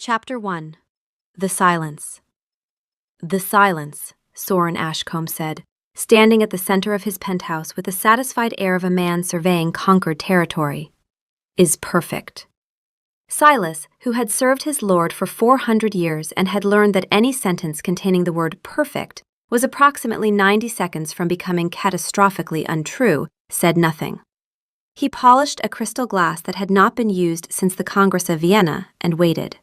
Chapter 1. The Silence. The silence, Soren Ashcombe said, standing at the center of his penthouse with the satisfied air of a man surveying conquered territory, is perfect. Silas, who had served his lord for 400 years and had learned that any sentence containing the word perfect was approximately 90 seconds from becoming catastrophically untrue, said nothing. He polished a crystal glass that had not been used since the Congress of Vienna and waited.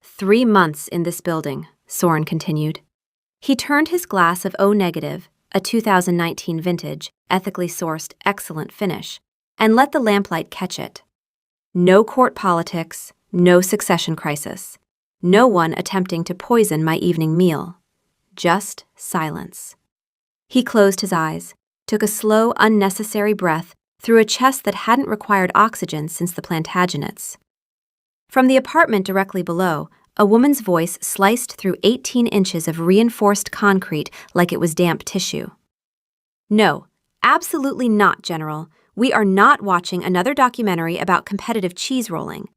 3 months in this building, Soren continued. He turned his glass of O-negative, a 2019 vintage, ethically sourced, excellent finish, and let the lamplight catch it. No court politics, no succession crisis, no one attempting to poison my evening meal. Just silence. He closed his eyes, took a slow, unnecessary breath through a chest that hadn't required oxygen since the Plantagenets. From the apartment directly below, a woman's voice sliced through 18 inches of reinforced concrete like it was damp tissue. No, absolutely not, General. We are not watching another documentary about competitive cheese rolling.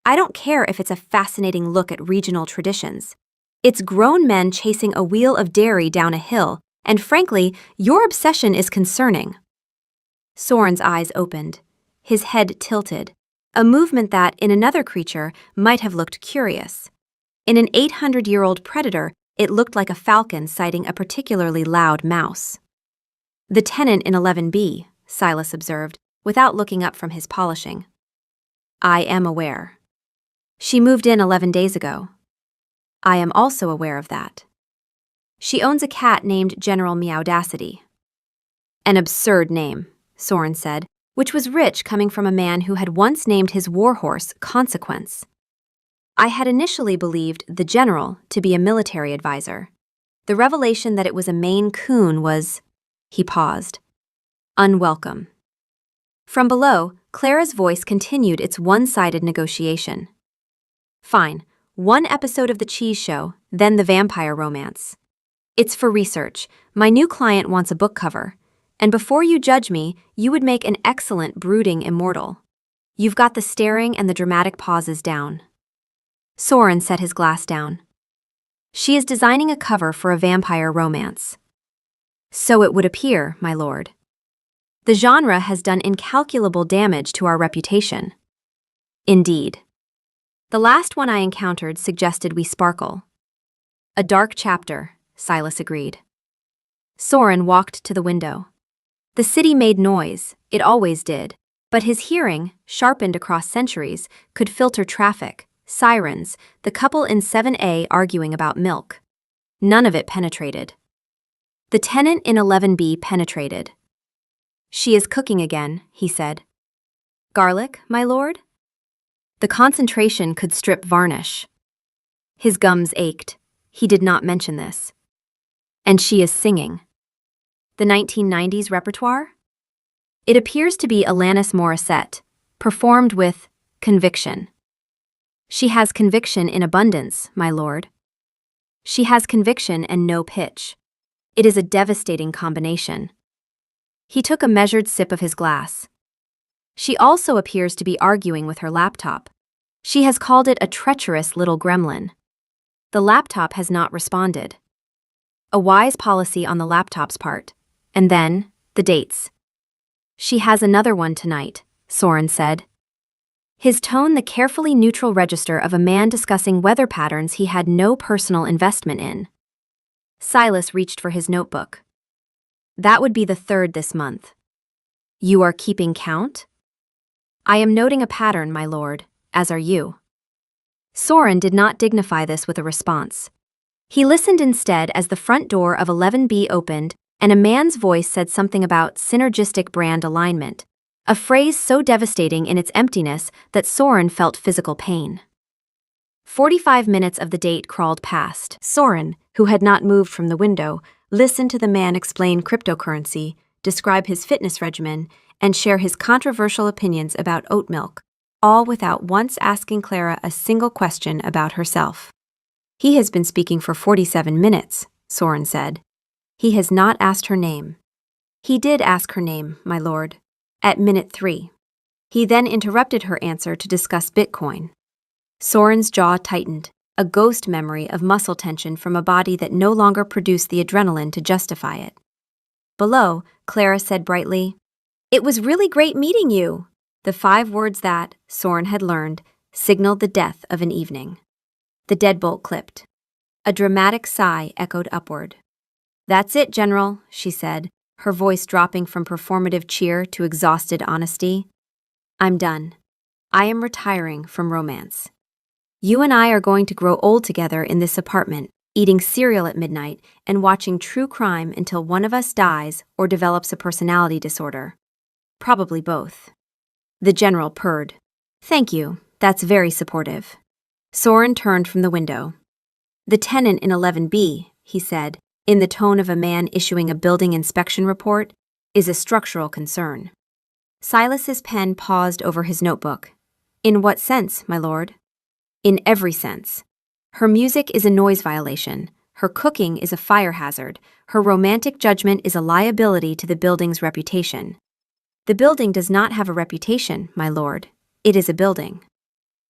I don't care if it's a fascinating look at regional traditions. It's grown men chasing a wheel of dairy down a hill, and frankly, your obsession is concerning. Soren's eyes opened, his head tilted, a movement that, in another creature, might have looked curious. In an 800-year-old predator, it looked like a falcon sighting a particularly loud mouse. The tenant in 11B, Silas observed, without looking up from his polishing. I am aware. She moved in 11 days ago. I am also aware of that. She owns a cat named General Meowdacity. An absurd name, Soren said, which was rich coming from a man who had once named his warhorse Consequence. I had initially believed the general to be a military advisor. The revelation that it was a Maine Coon was, he paused, unwelcome. From below, Clara's voice continued its one-sided negotiation. Fine, 1 episode of the cheese show, then the vampire romance. It's for research. My new client wants a book cover. And before you judge me, you would make an excellent brooding immortal. You've got the staring and the dramatic pauses down. Soren set his glass down. She is designing a cover for a vampire romance. So it would appear, my lord. The genre has done incalculable damage to our reputation. Indeed. The last one I encountered suggested we sparkle. A dark chapter, Silas agreed. Soren walked to the window. The city made noise, it always did, but his hearing, sharpened across centuries, could filter traffic, sirens, the couple in 7A arguing about milk. None of it penetrated. The tenant in 11B penetrated. She is cooking again, he said. Garlic, my lord? The concentration could strip varnish. His gums ached. He did not mention this. And she is singing. The 1990s repertoire? It appears to be Alanis Morissette, performed with conviction. She has conviction in abundance, my lord. She has conviction and no pitch. It is a devastating combination. He took a measured sip of his glass. She also appears to be arguing with her laptop. She has called it a treacherous little gremlin. The laptop has not responded. A wise policy on the laptop's part. And then, the dates. She has another one tonight, Soren said. His tone the carefully neutral register of a man discussing weather patterns he had no personal investment in. Silas reached for his notebook. That would be the 3rd this month. You are keeping count? I am noting a pattern, my lord, as are you. Soren did not dignify this with a response. He listened instead as the front door of 11B opened and a man's voice said something about synergistic brand alignment, a phrase so devastating in its emptiness that Soren felt physical pain. 45 minutes of the date crawled past. Soren, who had not moved from the window, listened to the man explain cryptocurrency, describe his fitness regimen, and share his controversial opinions about oat milk, all without once asking Clara a single question about herself. He has been speaking for 47 minutes, Soren said. He has not asked her name. He did ask her name, my lord, at minute 3. He then interrupted her answer to discuss Bitcoin. Soren's jaw tightened, a ghost memory of muscle tension from a body that no longer produced the adrenaline to justify it. Below, Clara said brightly, "It was really great meeting you." The 5 words that, Soren had learned, signaled the death of an evening. The deadbolt clipped. A dramatic sigh echoed upward. "That's it, General," she said, her voice dropping from performative cheer to exhausted honesty. "I'm done. I am retiring from romance. You and I are going to grow old together in this apartment, eating cereal at midnight and watching true crime until one of us dies or develops a personality disorder. Probably both." The General purred. "Thank you, that's very supportive." Soren turned from the window. "The tenant in 11B," he said, in the tone of a man issuing a building inspection report, "is a structural concern." Silas's pen paused over his notebook. "In what sense, my lord?" "In every sense. Her music is a noise violation, her cooking is a fire hazard, her romantic judgment is a liability to the building's reputation." "The building does not have a reputation, my lord. It is a building."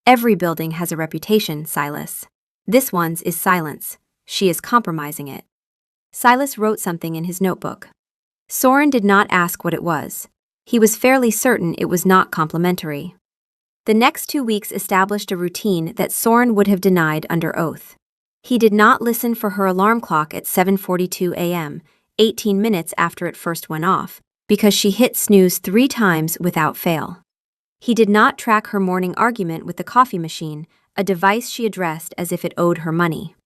"Every building has a reputation, Silas. This one's is silence. She is compromising it." Silas wrote something in his notebook. Soren did not ask what it was. He was fairly certain it was not complimentary. The next 2 weeks established a routine that Soren would have denied under oath. He did not listen for her alarm clock at 7:42 a.m., 18 minutes after it first went off, because she hit snooze 3 times without fail. He did not track her morning argument with the coffee machine, a device she addressed as if it owed her money.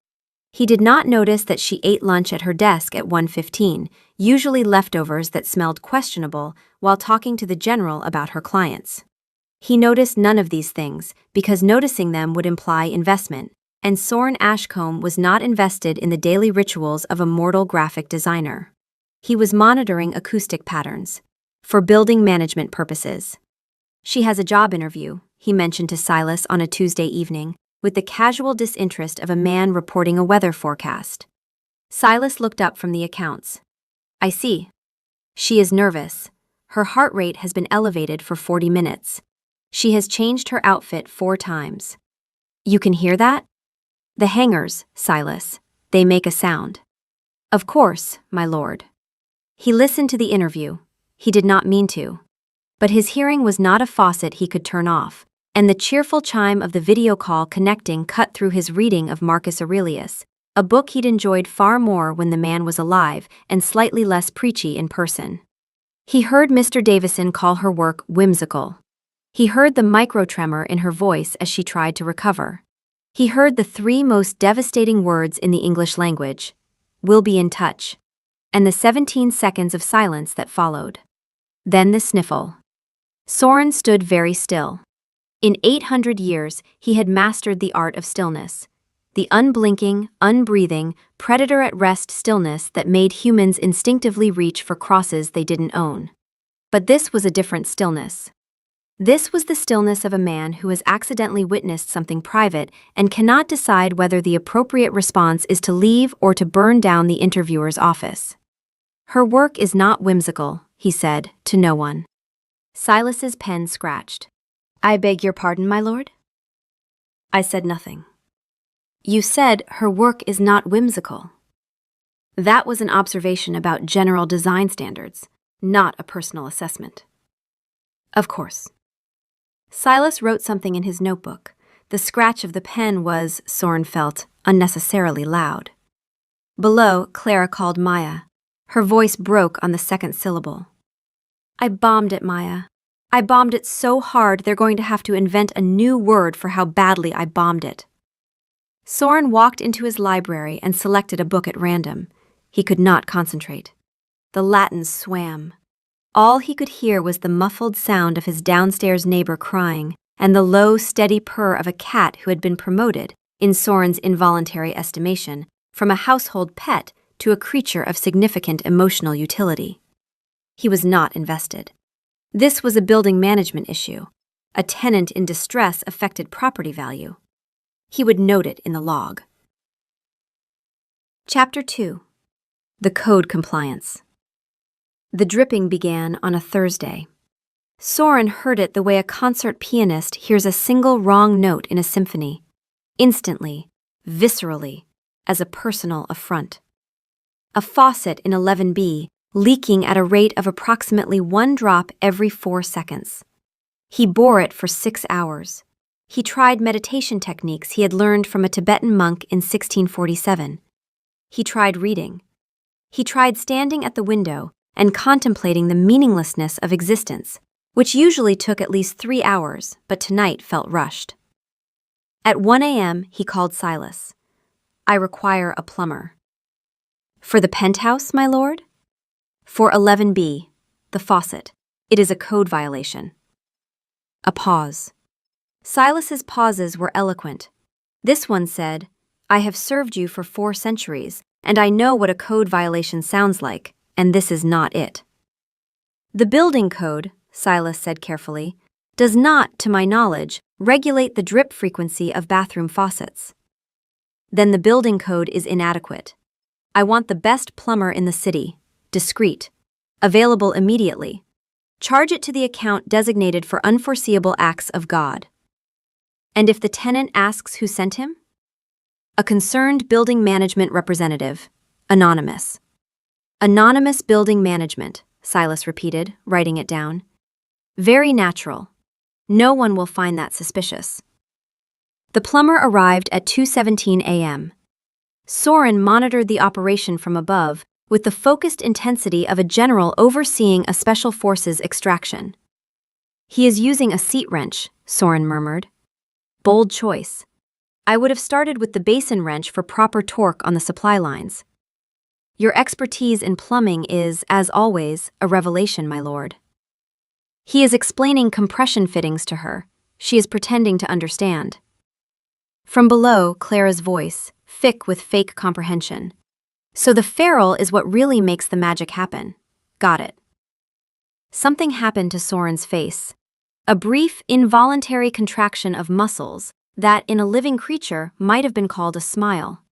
He did not notice that she ate lunch at her desk at 1:15, usually leftovers that smelled questionable, while talking to the General about her clients. He noticed none of these things, because noticing them would imply investment, and Soren Ashcombe was not invested in the daily rituals of a mortal graphic designer. He was monitoring acoustic patterns. For building management purposes. "She has a job interview," he mentioned to Silas on a Tuesday evening, with the casual disinterest of a man reporting a weather forecast. Silas looked up from the accounts. "I see. She is nervous. Her heart rate has been elevated for 40 minutes. She has changed her outfit 4 times. You can hear that? The hangers, Silas. They make a sound." "Of course, my lord." He listened to the interview. He did not mean to. But his hearing was not a faucet he could turn off, and the cheerful chime of the video call connecting cut through his reading of Marcus Aurelius, a book he'd enjoyed far more when the man was alive and slightly less preachy in person. He heard Mr. Davison call her work whimsical. He heard the micro-tremor in her voice as she tried to recover. He heard the 3 most devastating words in the English language, "We'll be in touch," and the 17 seconds of silence that followed. Then the sniffle. Soren stood very still. In 800 years, he had mastered the art of stillness. The unblinking, unbreathing, predator-at-rest stillness that made humans instinctively reach for crosses they didn't own. But this was a different stillness. This was the stillness of a man who has accidentally witnessed something private and cannot decide whether the appropriate response is to leave or to burn down the interviewer's office. "Her work is not whimsical," he said, to no one. Silas's pen scratched. "I beg your pardon, my lord?" "I said nothing." "You said her work is not whimsical." That was an observation about general design standards, not a personal assessment. "Of course." Silas wrote something in his notebook. The scratch of the pen was, Soren felt, unnecessarily loud. Below, Clara called Maya. Her voice broke on the second syllable. "I bombed it, Maya. I bombed it so hard they're going to have to invent a new word for how badly I bombed it." Soren walked into his library and selected a book at random. He could not concentrate. The Latins swam. All he could hear was the muffled sound of his downstairs neighbor crying and the low, steady purr of a cat who had been promoted, in Soren's involuntary estimation, from a household pet to a creature of significant emotional utility. He was not invested. This was a building management issue. A tenant in distress affected property value. He would note it in the log. Chapter 2. The Code Compliance. The dripping began on a Thursday. Soren heard it the way a concert pianist hears a single wrong note in a symphony, instantly, viscerally, as a personal affront. A faucet in 11B, leaking at a rate of approximately 1 drop every 4 seconds. He bore it for 6 hours. He tried meditation techniques he had learned from a Tibetan monk in 1647. He tried reading. He tried standing at the window and contemplating the meaninglessness of existence, which usually took at least 3 hours, but tonight felt rushed. At 1 a.m., he called Silas. "I require a plumber." "For the penthouse, my lord?" "For 11B, the faucet. It is a code violation." A pause. Silas's pauses were eloquent. This one said, "I have served you for 4 centuries, and I know what a code violation sounds like, and this is not it." "The building code," Silas said carefully, "does not, to my knowledge, regulate the drip frequency of bathroom faucets." "Then the building code is inadequate. I want the best plumber in the city, discreet, available immediately. Charge it to the account designated for unforeseeable acts of God." "And if the tenant asks who sent him?" "A concerned building management representative, anonymous." "Anonymous building management," Silas repeated, writing it down. "Very natural. No one will find that suspicious." The plumber arrived at 2:17 a.m. Soren monitored the operation from above with the focused intensity of a general overseeing a special forces extraction. "He is using a seat wrench," Soren murmured. "Bold choice. I would have started with the basin wrench for proper torque on the supply lines." "Your expertise in plumbing is, as always, a revelation, my lord." He is explaining compression fittings to her. She is pretending to understand. From below, Clara's voice, thick with fake comprehension. "So the ferrule is what really makes the magic happen. Got it." Something happened to Soren's face. A brief, involuntary contraction of muscles that, in a living creature, might have been called a smile.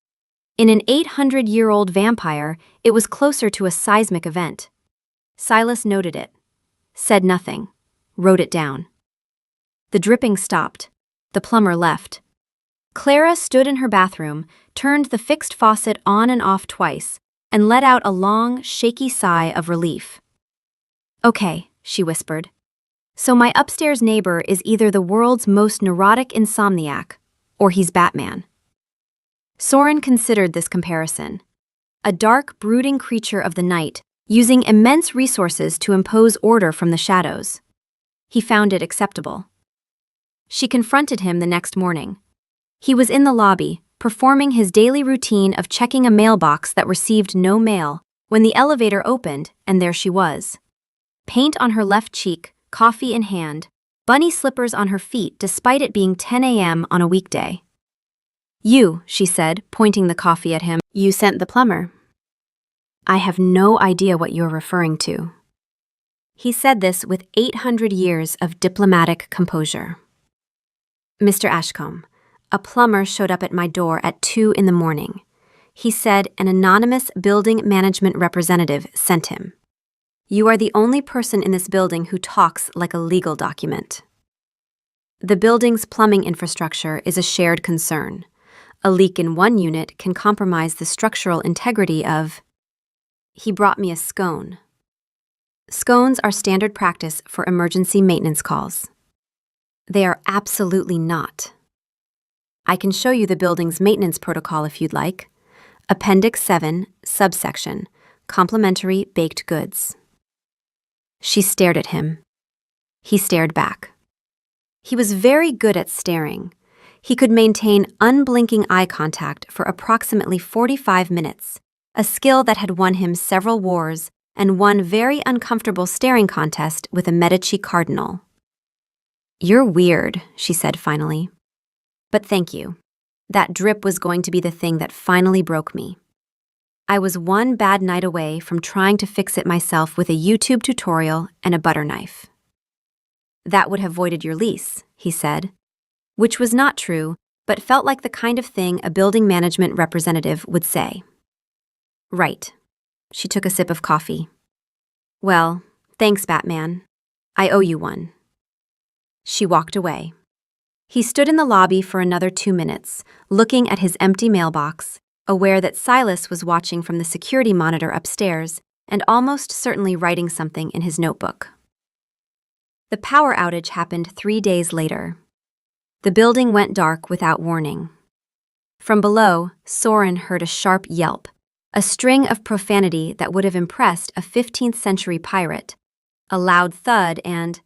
In an 800-year-old vampire, it was closer to a seismic event. Silas noted it, said nothing, wrote it down. The dripping stopped. The plumber left. Clara stood in her bathroom, turned the fixed faucet on and off twice, and let out a long, shaky sigh of relief. "Okay," she whispered. "So my upstairs neighbor is either the world's most neurotic insomniac, or he's Batman." Soren considered this comparison. A dark, brooding creature of the night, using immense resources to impose order from the shadows. He found it acceptable. She confronted him the next morning. He was in the lobby, performing his daily routine of checking a mailbox that received no mail, when the elevator opened, and there she was. Paint on her left cheek, coffee in hand, bunny slippers on her feet despite it being 10 a.m. on a weekday. "You," she said, pointing the coffee at him, "you sent the plumber." "I have no idea what you're referring to." He said this with 800 years of diplomatic composure. "Mr. Ashcombe, a plumber showed up at my door at 2 in the morning. He said an anonymous building management representative sent him. You are the only person in this building who talks like a legal document. The building's plumbing infrastructure is a shared concern. A leak in one unit can compromise the structural integrity of..." He brought me a scone. Scones are standard practice for emergency maintenance calls. They are absolutely not. I can show you the building's maintenance protocol if you'd like. Appendix 7, subsection, complimentary baked goods. She stared at him. He stared back. He was very good at staring. He could maintain unblinking eye contact for approximately 45 minutes, a skill that had won him several wars and one very uncomfortable staring contest with a Medici cardinal. "You're weird," she said finally. "But thank you. That drip was going to be the thing that finally broke me. I was one bad night away from trying to fix it myself with a YouTube tutorial and a butter knife." "That would have voided your lease," he said, which was not true, but felt like the kind of thing a building management representative would say. "Right." She took a sip of coffee. "Well, thanks, Batman. I owe you one." She walked away. He stood in the lobby for another 2 minutes, looking at his empty mailbox, aware that Silas was watching from the security monitor upstairs and almost certainly writing something in his notebook. The power outage happened 3 days later. The building went dark without warning. From below, Soren heard a sharp yelp, a string of profanity that would have impressed a 15th-century pirate, a loud thud, and,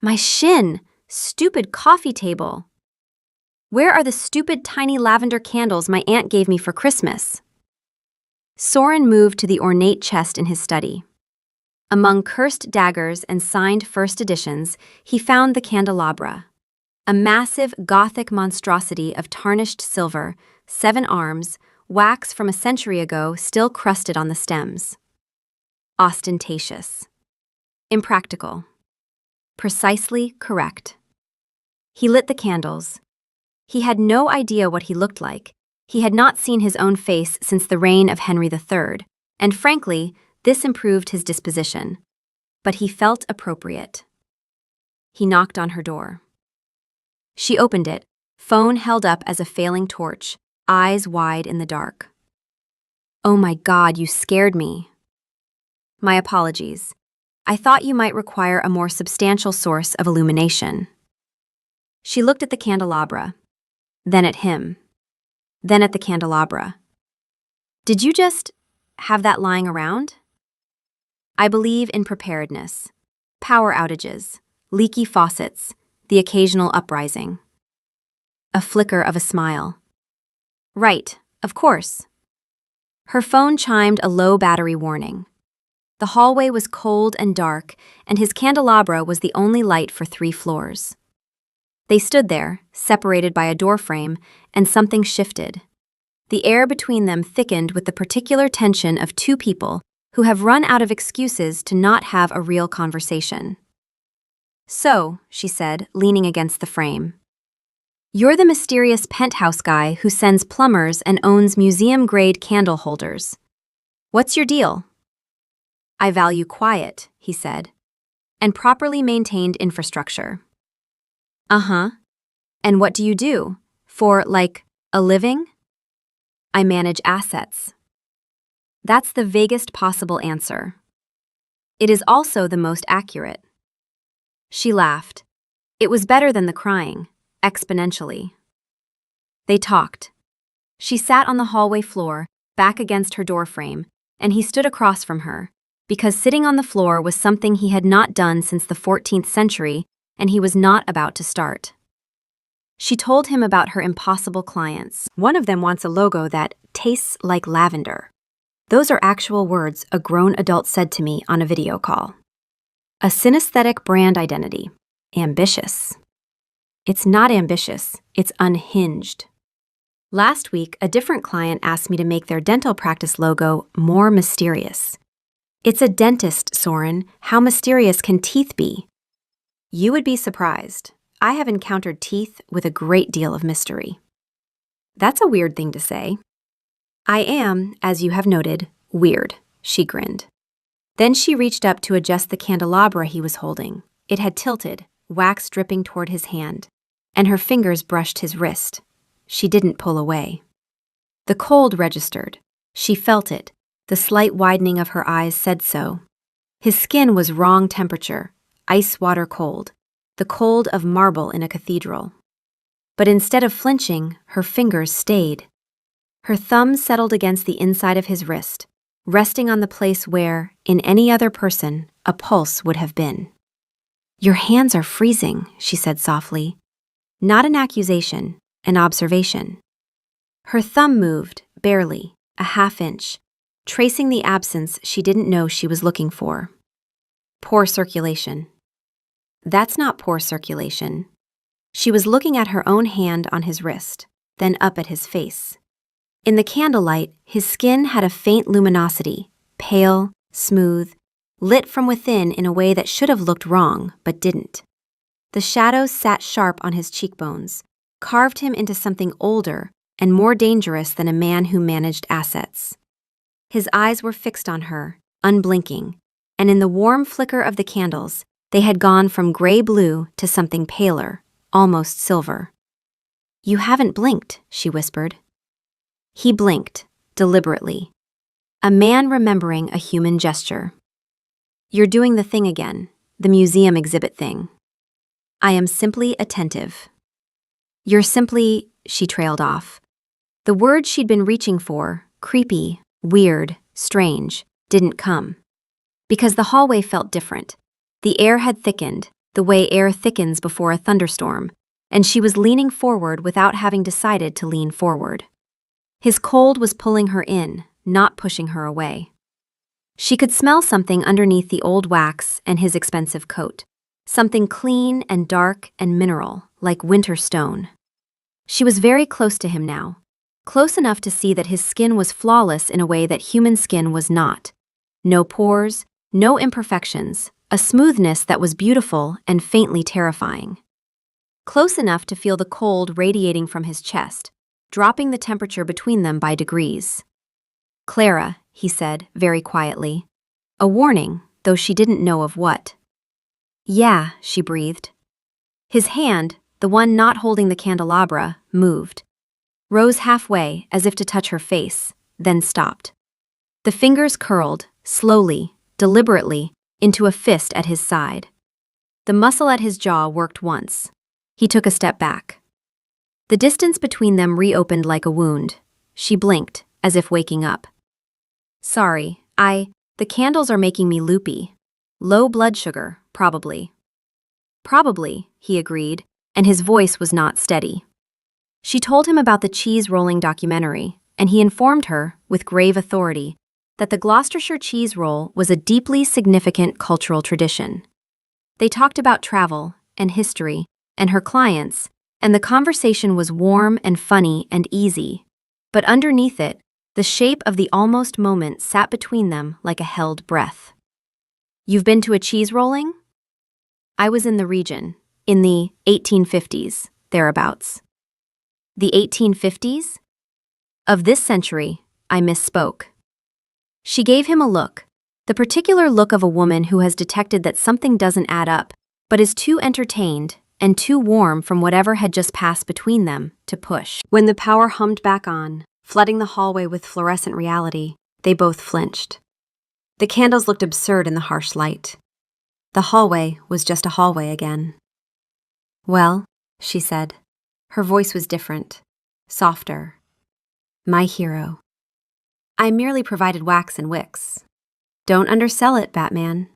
"My shin! Stupid coffee table! Where are the stupid tiny lavender candles my aunt gave me for Christmas?" Soren moved to the ornate chest in his study. Among cursed daggers and signed first editions, he found the candelabra, a massive Gothic monstrosity of tarnished silver, 7 arms, wax from a century ago still crusted on the stems. Ostentatious. Impractical. Precisely correct. He lit the candles. He had no idea what he looked like. He had not seen his own face since the reign of Henry III, and frankly, this improved his disposition. But he felt appropriate. He knocked on her door. She opened it, phone held up as a failing torch, eyes wide in the dark. "Oh my God, you scared me." "My apologies. I thought you might require a more substantial source of illumination." She looked at the candelabra, then at him, then at the candelabra. "Did you just have that lying around?" "I believe in preparedness. Power outages, leaky faucets, the occasional uprising." A flicker of a smile. "Right, of course." Her phone chimed a low battery warning. The hallway was cold and dark, and his candelabra was the only light for 3 floors. They stood there, separated by a doorframe, and something shifted. The air between them thickened with the particular tension of 2 people who have run out of excuses to not have a real conversation. "So," she said, leaning against the frame, "you're the mysterious penthouse guy who sends plumbers and owns museum-grade candle holders. What's your deal?" "I value quiet," he said, "and properly maintained infrastructure." "Uh-huh. And what do you do? For, like, a living?" "I manage assets." That's the vaguest possible answer. It is also the most accurate. She laughed. It was better than the crying, exponentially. They talked. She sat on the hallway floor, back against her doorframe, and he stood across from her, because sitting on the floor was something he had not done since the 14th century, and he was not about to start. She told him about her impossible clients. One of them wants a logo that tastes like lavender. Those are actual words a grown adult said to me on a video call. A synesthetic brand identity. Ambitious. It's not ambitious, it's unhinged. Last week, a different client asked me to make their dental practice logo more mysterious. It's a dentist, Soren. How mysterious can teeth be? You would be surprised. I have encountered teeth with a great deal of mystery. That's a weird thing to say. I am, as you have noted, weird, she grinned. Then she reached up to adjust the candelabra he was holding. It had tilted, wax dripping toward his hand, and her fingers brushed his wrist. She didn't pull away. The cold registered. She felt it. The slight widening of her eyes said so. His skin was wrong temperature, ice water cold, the cold of marble in a cathedral. But instead of flinching, her fingers stayed. Her thumb settled against the inside of his wrist, resting on the place where, in any other person, a pulse would have been. "Your hands are freezing," she said softly. Not an accusation, an observation. Her thumb moved, barely, a half-inch, tracing the absence she didn't know she was looking for. Poor circulation. That's not poor circulation. She was looking at her own hand on his wrist, then up at his face. In the candlelight, his skin had a faint luminosity, pale, smooth, lit from within in a way that should have looked wrong, but didn't. The shadows sat sharp on his cheekbones, carved him into something older and more dangerous than a man who managed assets. His eyes were fixed on her, unblinking, and in the warm flicker of the candles, They had gone from gray-blue to something paler, almost silver. "You haven't blinked," she whispered. He blinked, deliberately. A man remembering a human gesture. "You're doing the thing again, the museum exhibit thing." "I am simply attentive." "You're simply," she trailed off. The word she'd been reaching for, creepy, weird, strange, didn't come. Because the hallway felt different. The air had thickened, the way air thickens before a thunderstorm, and she was leaning forward without having decided to lean forward. His cold was pulling her in, not pushing her away. She could smell something underneath the old wax and his expensive coat. Something clean and dark and mineral, like winter stone. She was very close to him now. Close enough to see that his skin was flawless in a way that human skin was not. No pores, no imperfections, a smoothness that was beautiful and faintly terrifying. Close enough to feel the cold radiating from his chest, dropping the temperature between them by degrees. "Clara," he said, very quietly. A warning, though she didn't know of what. "Yeah," she breathed. His hand, the one not holding the candelabra, moved. Rose halfway, as if to touch her face, then stopped. The fingers curled, slowly, deliberately, into a fist at his side. The muscle at his jaw worked once. He took a step back. The distance between them reopened like a wound. She blinked, as if waking up. "Sorry, the candles are making me loopy. Low blood sugar, probably." "Probably," he agreed, and his voice was not steady. She told him about the cheese-rolling documentary, and he informed her, with grave authority, that the Gloucestershire cheese roll was a deeply significant cultural tradition. They talked about travel, and history, and her clients, and the conversation was warm and funny and easy. But underneath it, the shape of the almost moment sat between them like a held breath. "You've been to a cheese rolling?" "I was in the region, in the 1850s, thereabouts." "The 1850s? Of this century," I misspoke. She gave him a look, the particular look of a woman who has detected that something doesn't add up, but is too entertained and too warm from whatever had just passed between them to push. When the power hummed back on, flooding the hallway with fluorescent reality, they both flinched. The candles looked absurd in the harsh light. The hallway was just a hallway again. "Well," she said. Her voice was different, softer. "My hero. I merely provided wax and wicks. Don't undersell it, Batman."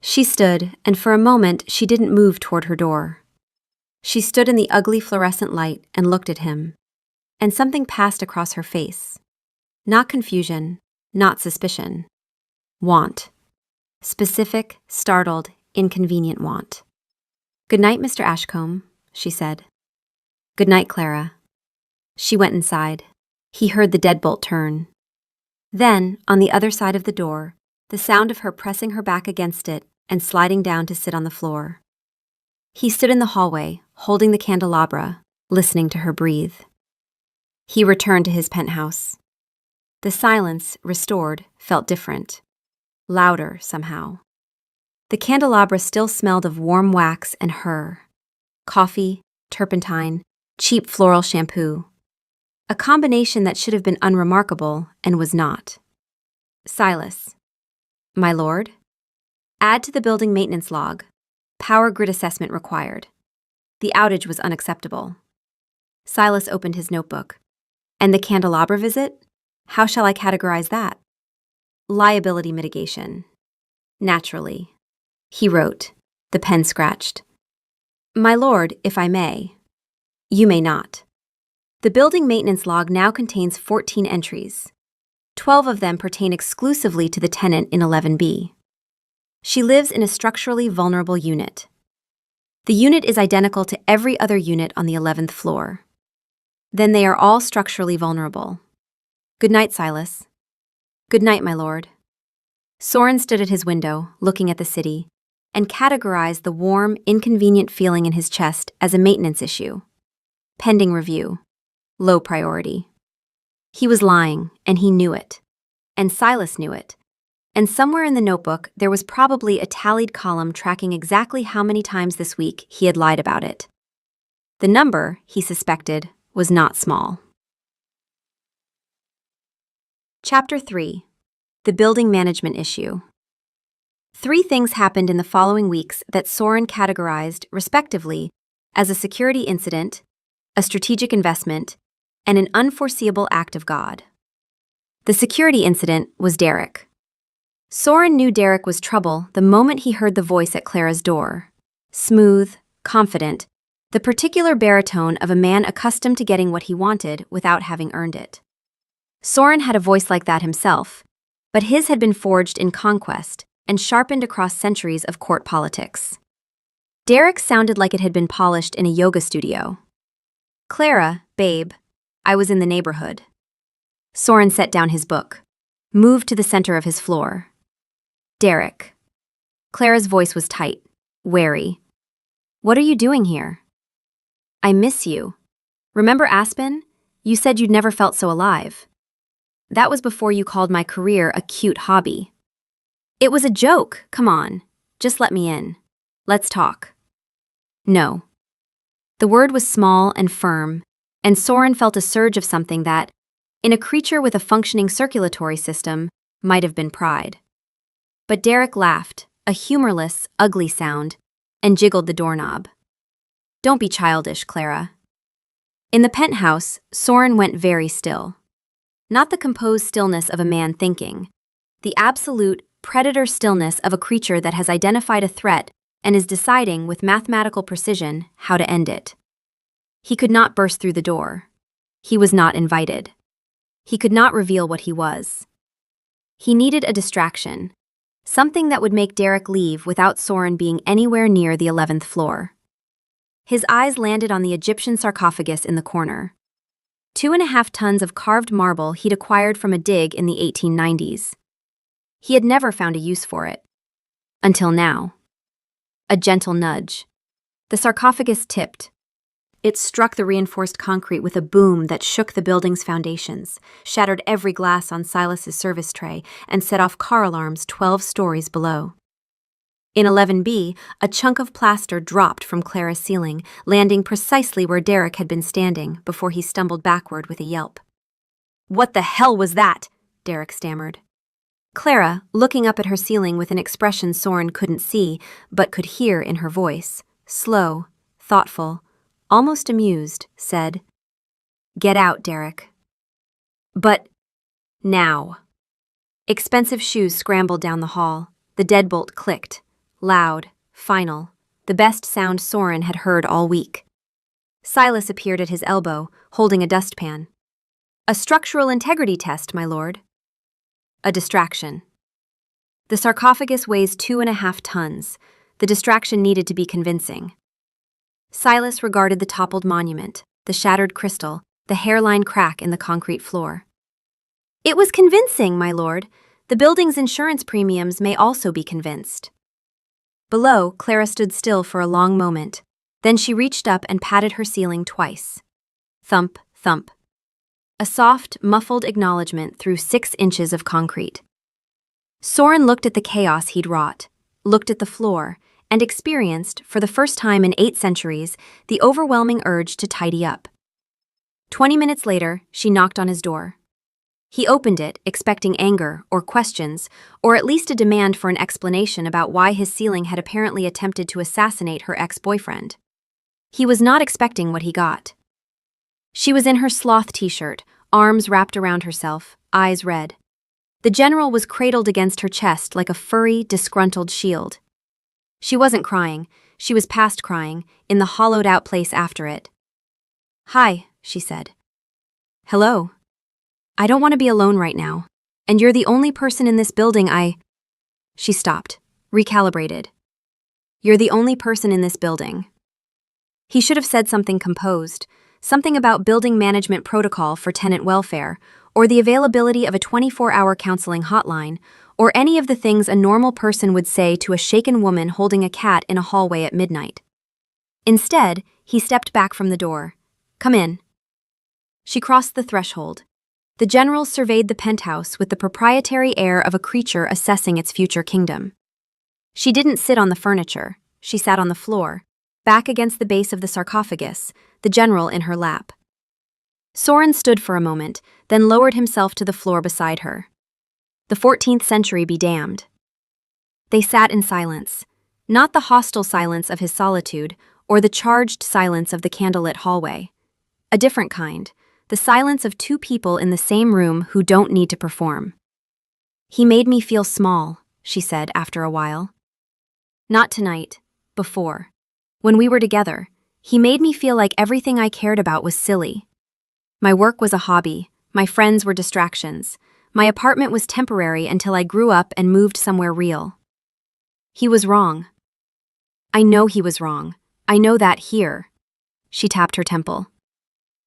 She stood, and for a moment she didn't move toward her door. She stood in the ugly fluorescent light and looked at him, and something passed across her face. Not confusion, not suspicion. Want. Specific, startled, inconvenient want. "Good night, Mr. Ashcombe," she said. "Good night, Clara." She went inside. He heard the deadbolt turn. Then, on the other side of the door, the sound of her pressing her back against it and sliding down to sit on the floor. He stood in the hallway, holding the candelabra, listening to her breathe. He returned to his penthouse. The silence, restored, felt different. Louder, somehow. The candelabra still smelled of warm wax and her. Coffee, turpentine, cheap floral shampoo. A combination that should have been unremarkable and was not. "Silas." "My lord?" "Add to the building maintenance log. Power grid assessment required." The outage was unacceptable. Silas opened his notebook. "And the candelabra visit? How shall I categorize that?" "Liability mitigation." "Naturally." He wrote. The pen scratched. "My lord, if I may." "You may not." The building maintenance log now contains 14 entries. 12 of them pertain exclusively to the tenant in 11B. She lives in a structurally vulnerable unit. The unit is identical to every other unit on the 11th floor. Then they are all structurally vulnerable. "Good night, Silas." "Good night, my lord." Soren stood at his window, looking at the city, and categorized the warm, inconvenient feeling in his chest as a maintenance issue. Pending review. Low priority. He was lying, and he knew it. And Silas knew it. And somewhere in the notebook, there was probably a tallied column tracking exactly how many times this week he had lied about it. The number, he suspected, was not small. Chapter 3. The Building Management Issue. 3 things happened in the following weeks that Soren categorized, respectively, as a security incident, a strategic investment, and an unforeseeable act of God. The security incident was Derek. Soren knew Derek was trouble the moment he heard the voice at Clara's door. Smooth, confident, the particular baritone of a man accustomed to getting what he wanted without having earned it. Soren had a voice like that himself, but his had been forged in conquest and sharpened across centuries of court politics. Derek sounded like it had been polished in a yoga studio. "Clara, babe, I was in the neighborhood." Soren set down his book, moved to the center of his floor. "Derek." Clara's voice was tight, wary. "What are you doing here?" "I miss you. Remember Aspen? You said you'd never felt so alive. That was before you called my career a cute hobby." "It was a joke, come on. Just let me in. Let's talk." "No." The word was small and firm, and Soren felt a surge of something that, in a creature with a functioning circulatory system, might have been pride. But Derek laughed, a humorless, ugly sound, and jiggled the doorknob. "Don't be childish, Clara." In the penthouse, Soren went very still. Not the composed stillness of a man thinking, the absolute, predator stillness of a creature that has identified a threat and is deciding with mathematical precision how to end it. He could not burst through the door. He was not invited. He could not reveal what he was. He needed a distraction, something that would make Derek leave without Soren being anywhere near the 11th floor. His eyes landed on the Egyptian sarcophagus in the corner. 2.5 tons of carved marble he'd acquired from a dig in the 1890s. He had never found a use for it. Until now. A gentle nudge. The sarcophagus tipped. It struck the reinforced concrete with a boom that shook the building's foundations, shattered every glass on Silas's service tray, and set off car alarms 12 stories below. In 11B, a chunk of plaster dropped from Clara's ceiling, landing precisely where Derek had been standing before he stumbled backward with a yelp. "What the hell was that?" Derek stammered. Clara, looking up at her ceiling with an expression Soren couldn't see, but could hear in her voice, slow, thoughtful, almost amused, said, "Get out, Derek." "But now." Expensive shoes scrambled down the hall. The deadbolt clicked. Loud, final, the best sound Soren had heard all week. Silas appeared at his elbow, holding a dustpan. "A structural integrity test, my lord." A distraction. The sarcophagus weighs 2.5 tons. The distraction needed to be convincing. Silas regarded the toppled monument, the shattered crystal, the hairline crack in the concrete floor. "It was convincing, my lord. The building's insurance premiums may also be convinced." Below, Clara stood still for a long moment. Then she reached up and patted her ceiling twice. Thump, thump. A soft, muffled acknowledgement through 6 inches of concrete. Soren looked at the chaos he'd wrought, looked at the floor, and experienced, for the first time in 8 centuries, the overwhelming urge to tidy up. 20 minutes later, she knocked on his door. He opened it, expecting anger or questions, or at least a demand for an explanation about why his ceiling had apparently attempted to assassinate her ex-boyfriend. He was not expecting what he got. She was in her sloth t-shirt, arms wrapped around herself, eyes red. The general was cradled against her chest like a furry, disgruntled shield. She wasn't crying. She was past crying, in the hollowed-out place after it. "Hi," she said. "Hello. I don't want to be alone right now, and you're the only person in this building She stopped, recalibrated. "You're the only person in this building." He should have said something composed, something about building management protocol for tenant welfare, or the availability of a 24-hour counseling hotline, or any of the things a normal person would say to a shaken woman holding a cat in a hallway at midnight. Instead, he stepped back from the door. "Come in." She crossed the threshold. The general surveyed the penthouse with the proprietary air of a creature assessing its future kingdom. She didn't sit on the furniture, she sat on the floor, back against the base of the sarcophagus, the general in her lap. Soren stood for a moment, then lowered himself to the floor beside her. The 14th century be damned. They sat in silence, not the hostile silence of his solitude or the charged silence of the candlelit hallway. A different kind, the silence of two people in the same room who don't need to perform. "He made me feel small," she said after a while. "Not tonight, before. When we were together, he made me feel like everything I cared about was silly. My work was a hobby, my friends were distractions, my apartment was temporary until I grew up and moved somewhere real. He was wrong. I know he was wrong. I know that here." She tapped her temple.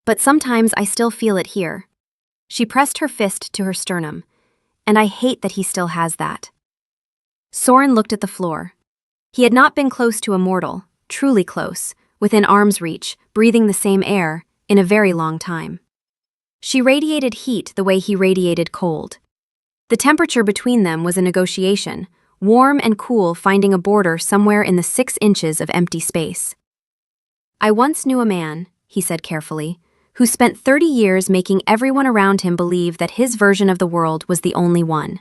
"But sometimes I still feel it here." She pressed her fist to her sternum. "And I hate that he still has that." Soren looked at the floor. He had not been close to a mortal, truly close, within arm's reach, breathing the same air, in a very long time. She radiated heat the way he radiated cold. The temperature between them was a negotiation, warm and cool, finding a border somewhere in the 6 inches of empty space. "I once knew a man," he said carefully, "who spent 30 years making everyone around him believe that his version of the world was the only one.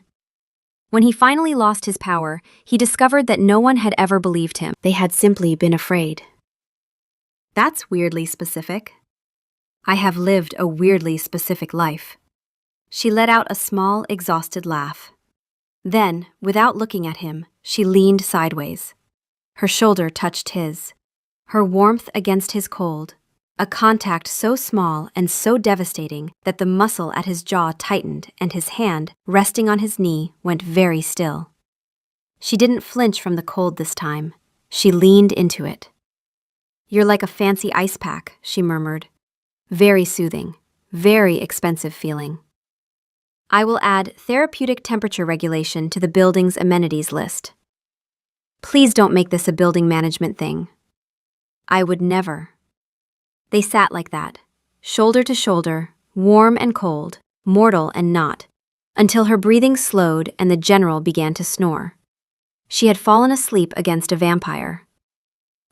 When he finally lost his power, he discovered that no one had ever believed him. They had simply been afraid." That's weirdly specific. I have lived a weirdly specific life. She let out a small, exhausted laugh. Then, without looking at him, she leaned sideways. Her shoulder touched his. Her warmth against his cold. A contact so small and so devastating that the muscle at his jaw tightened and his hand, resting on his knee, went very still. She didn't flinch from the cold this time. She leaned into it. "You're like a fancy ice pack," she murmured. "Very soothing, very expensive feeling. I will add therapeutic temperature regulation to the building's amenities list." "Please don't make this a building management thing." "I would never." They sat like that, shoulder to shoulder, warm and cold, mortal and not, until her breathing slowed and the general began to snore. She had fallen asleep against a vampire.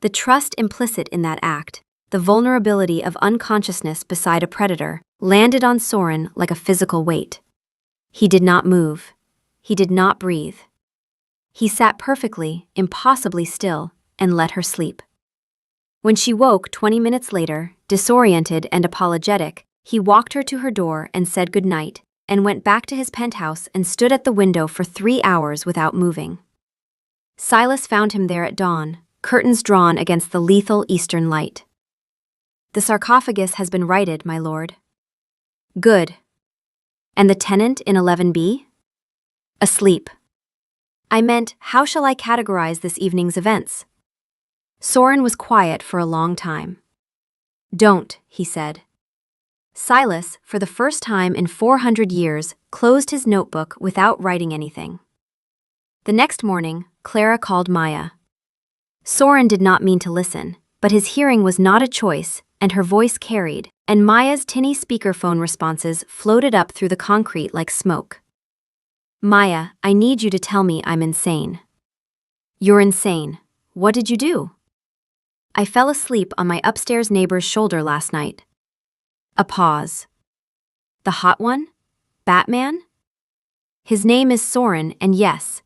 The trust implicit in that act, the vulnerability of unconsciousness beside a predator, landed on Soren like a physical weight. He did not move. He did not breathe. He sat perfectly, impossibly still, and let her sleep. When she woke 20 minutes later, disoriented and apologetic, he walked her to her door and said goodnight, and went back to his penthouse and stood at the window for 3 hours without moving. Silas found him there at dawn, curtains drawn against the lethal eastern light. "The sarcophagus has been righted, my lord." "Good. And the tenant in 11B?" "Asleep." "I meant, how shall I categorize this evening's events?" Soren was quiet for a long time. "Don't," he said. Silas, for the first time in 400 years, closed his notebook without writing anything. The next morning, Clara called Maya. Soren did not mean to listen, but his hearing was not a choice, and her voice carried, and Maya's tinny speakerphone responses floated up through the concrete like smoke. "Maya, I need you to tell me I'm insane." "You're insane. What did you do?" "I fell asleep on my upstairs neighbor's shoulder last night." A pause. "The hot one? Batman?" "His name is Soren, and yes.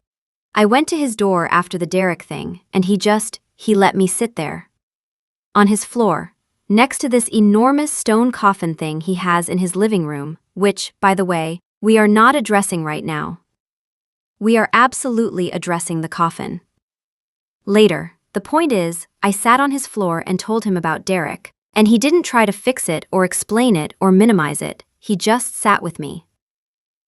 I went to his door after the Derek thing, and he let me sit there. On his floor, next to this enormous stone coffin thing he has in his living room, which, by the way, we are not addressing right now. We are absolutely addressing the coffin. Later, the point is, I sat on his floor and told him about Derek, and he didn't try to fix it or explain it or minimize it, he just sat with me.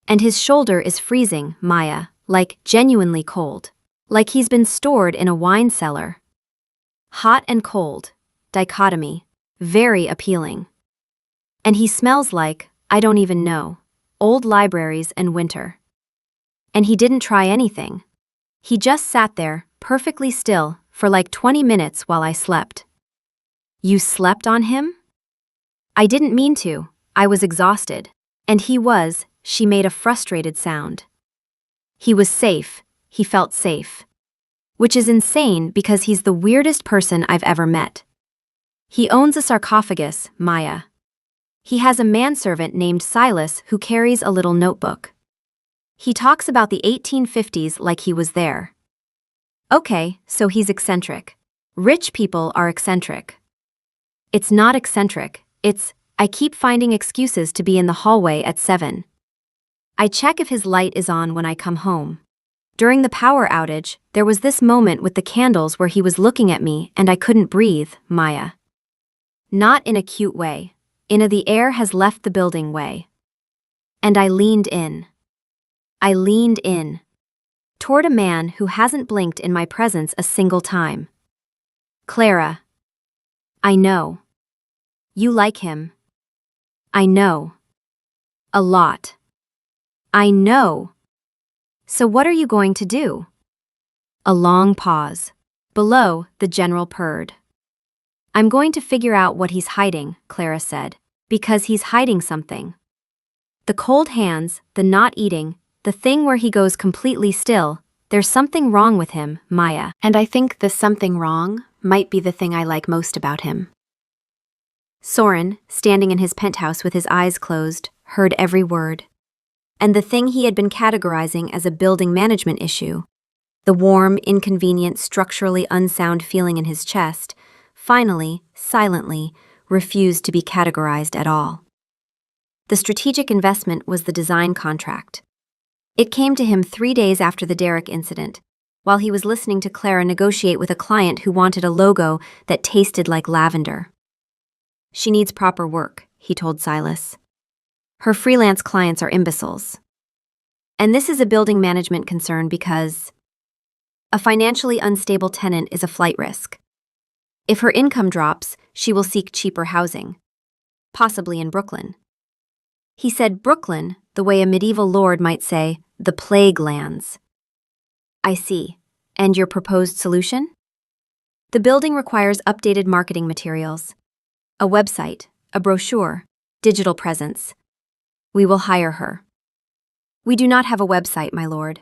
And his shoulder is freezing, Maya, like genuinely cold. Like he's been stored in a wine cellar. Hot and cold. Dichotomy. Very appealing. And he smells like, I don't even know, old libraries and winter. And he didn't try anything. He just sat there, perfectly still, for like 20 minutes while I slept." "You slept on him?" "I didn't mean to. I was exhausted. And she made a frustrated sound. He was safe, he felt safe. Which is insane because he's the weirdest person I've ever met. He owns a sarcophagus, Maya. He has a manservant named Silas who carries a little notebook. He talks about the 1850s like he was there. Okay, so he's eccentric. Rich people are eccentric. It's not eccentric, I keep finding excuses to be in the hallway at 7. I check if his light is on when I come home. During the power outage, there was this moment with the candles where he was looking at me and I couldn't breathe, Maya. Not in a cute way, in a the air has left the building way. And I leaned in. Toward a man who hasn't blinked in my presence a single time. Clara. I know. You like him. I know. A lot. I know. So what are you going to do? A long pause. Below, the general purred. I'm going to figure out what he's hiding, Clara said, because he's hiding something. The cold hands, the not eating, the thing where he goes completely still, there's something wrong with him, Maya. And I think the something wrong might be the thing I like most about him. Soren, standing in his penthouse with his eyes closed, heard every word. And the thing he had been categorizing as a building management issue, the warm, inconvenient, structurally unsound feeling in his chest, finally, silently, refused to be categorized at all. The strategic investment was the design contract. It came to him 3 days after the Derek incident, while he was listening to Clara negotiate with a client who wanted a logo that tasted like lavender. She needs proper work, he told Silas. Her freelance clients are imbeciles. And this is a building management concern because a financially unstable tenant is a flight risk. If her income drops, she will seek cheaper housing, possibly in Brooklyn. He said Brooklyn, the way a medieval lord might say, the plague lands. I see. And your proposed solution? The building requires updated marketing materials, a website, a brochure, digital presence. We will hire her. We do not have a website, my lord.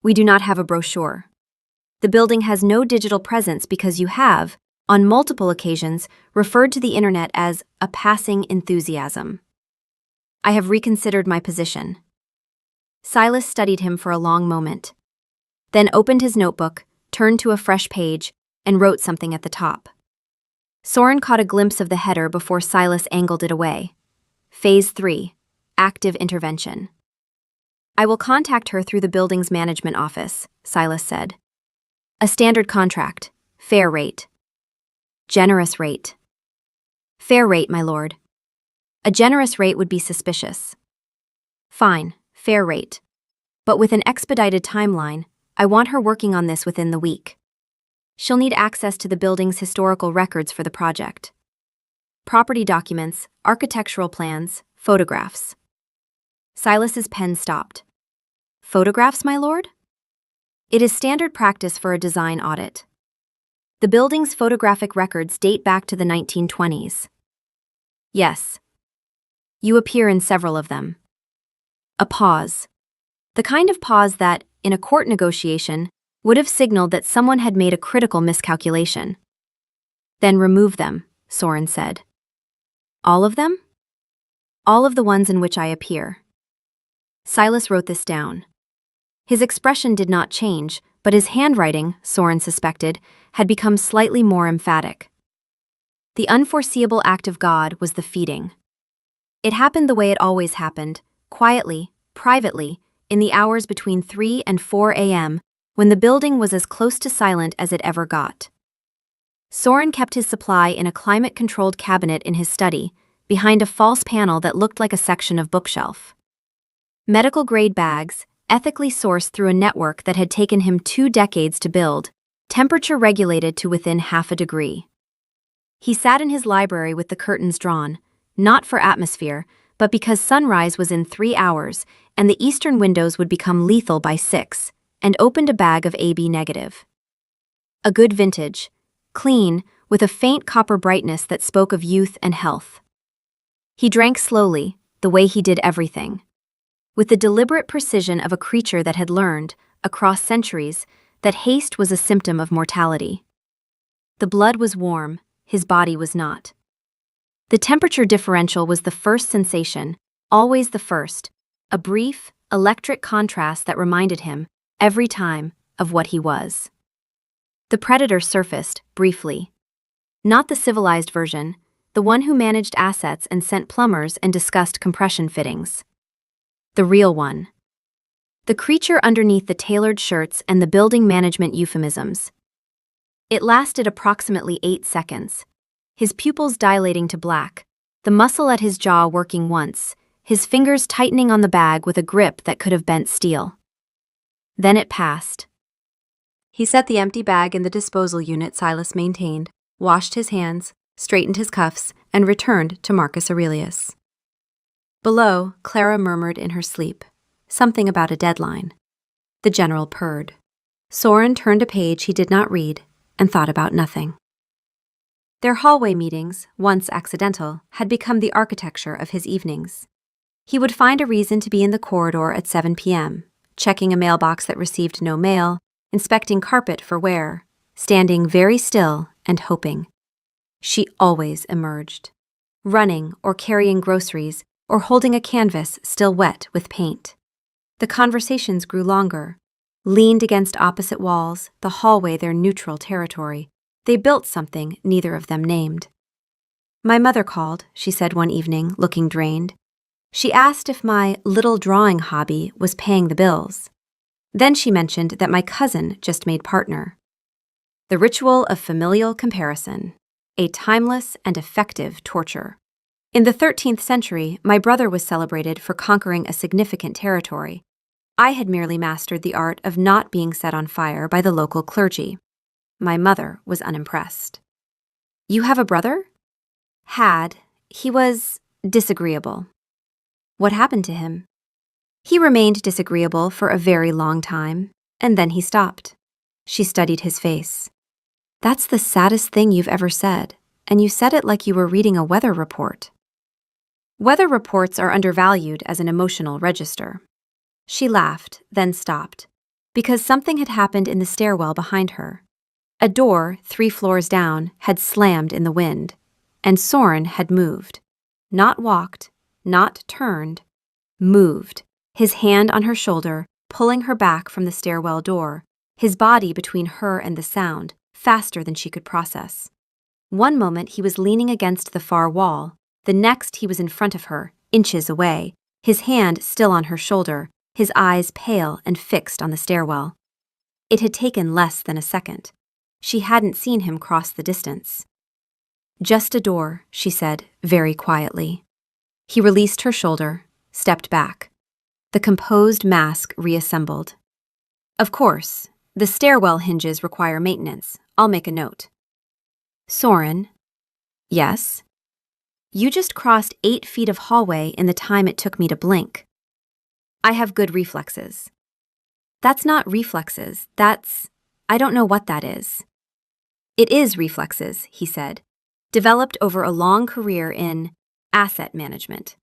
We do not have a brochure. The building has no digital presence because you have, on multiple occasions, referred to the internet as a passing enthusiasm. I have reconsidered my position. Silas studied him for a long moment, then opened his notebook, turned to a fresh page, and wrote something at the top. Soren caught a glimpse of the header before Silas angled it away. Phase 3. Active intervention. I will contact her through the building's management office, Silas said. A standard contract. Fair rate. Generous rate. Fair rate, my lord. A generous rate would be suspicious. Fine, fair rate. But with an expedited timeline, I want her working on this within the week. She'll need access to the building's historical records for the project. Property documents, architectural plans, photographs. Silas's pen stopped. Photographs, my lord? It is standard practice for a design audit. The building's photographic records date back to the 1920s. Yes. You appear in several of them. A pause. The kind of pause that, in a court negotiation, would have signaled that someone had made a critical miscalculation. Then remove them, Soren said. All of them? All of the ones in which I appear. Silas wrote this down. His expression did not change, but his handwriting, Soren suspected, had become slightly more emphatic. The unforeseeable act of God was the feeding. It happened the way it always happened, quietly, privately, in the hours between 3 and 4 a.m., when the building was as close to silent as it ever got. Soren kept his supply in a climate-controlled cabinet in his study, behind a false panel that looked like a section of bookshelf. Medical-grade bags, ethically sourced through a network that had taken him 2 decades to build, temperature-regulated to within half a degree. He sat in his library with the curtains drawn, not for atmosphere, but because sunrise was in 3 hours and the eastern windows would become lethal by 6, and opened a bag of AB negative. A good vintage, clean, with a faint copper brightness that spoke of youth and health. He drank slowly, the way he did everything. With the deliberate precision of a creature that had learned, across centuries, that haste was a symptom of mortality. The blood was warm, his body was not. The temperature differential was the first sensation, always the first, a brief, electric contrast that reminded him, every time, of what he was. The predator surfaced, briefly. Not the civilized version, the one who managed assets and sent plumbers and discussed compression fittings. The real one. The creature underneath the tailored shirts and the building management euphemisms. It lasted approximately 8 seconds. His pupils dilating to black, the muscle at his jaw working once, his fingers tightening on the bag with a grip that could have bent steel. Then it passed. He set the empty bag in the disposal unit Silas maintained, washed his hands, straightened his cuffs, and returned to Marcus Aurelius. Below, Clara murmured in her sleep, something about a deadline. The general purred. Soren turned a page he did not read and thought about nothing. Their hallway meetings, once accidental, had become the architecture of his evenings. He would find a reason to be in the corridor at 7 p.m., checking a mailbox that received no mail, inspecting carpet for wear, standing very still and hoping. She always emerged, running or carrying groceries or holding a canvas still wet with paint. The conversations grew longer, leaned against opposite walls, the hallway their neutral territory. They built something neither of them named. My mother called, she said one evening, looking drained. She asked if my little drawing hobby was paying the bills. Then she mentioned that my cousin just made partner. The ritual of familial comparison, a timeless and effective torture. In the 13th century, my brother was celebrated for conquering a significant territory. I had merely mastered the art of not being set on fire by the local clergy. My mother was unimpressed. You have a brother? Had. He was disagreeable. What happened to him? He remained disagreeable for a very long time, and then he stopped. She studied his face. That's the saddest thing you've ever said, and you said it like you were reading a weather report. Weather reports are undervalued as an emotional register. She laughed, then stopped, because something had happened in the stairwell behind her. A door, 3 floors down, had slammed in the wind, and Soren had moved. Not walked, not turned, moved, his hand on her shoulder, pulling her back from the stairwell door, his body between her and the sound, faster than she could process. One moment he was leaning against the far wall, the next he was in front of her, inches away, his hand still on her shoulder, his eyes pale and fixed on the stairwell. It had taken less than a second. She hadn't seen him cross the distance. Just a door, she said, very quietly. He released her shoulder, stepped back. The composed mask reassembled. Of course, the stairwell hinges require maintenance. I'll make a note. Soren. Yes? You just crossed 8 feet of hallway in the time it took me to blink. I have good reflexes. That's not reflexes, I don't know what that is. It is reflexes, he said, developed over a long career in asset management.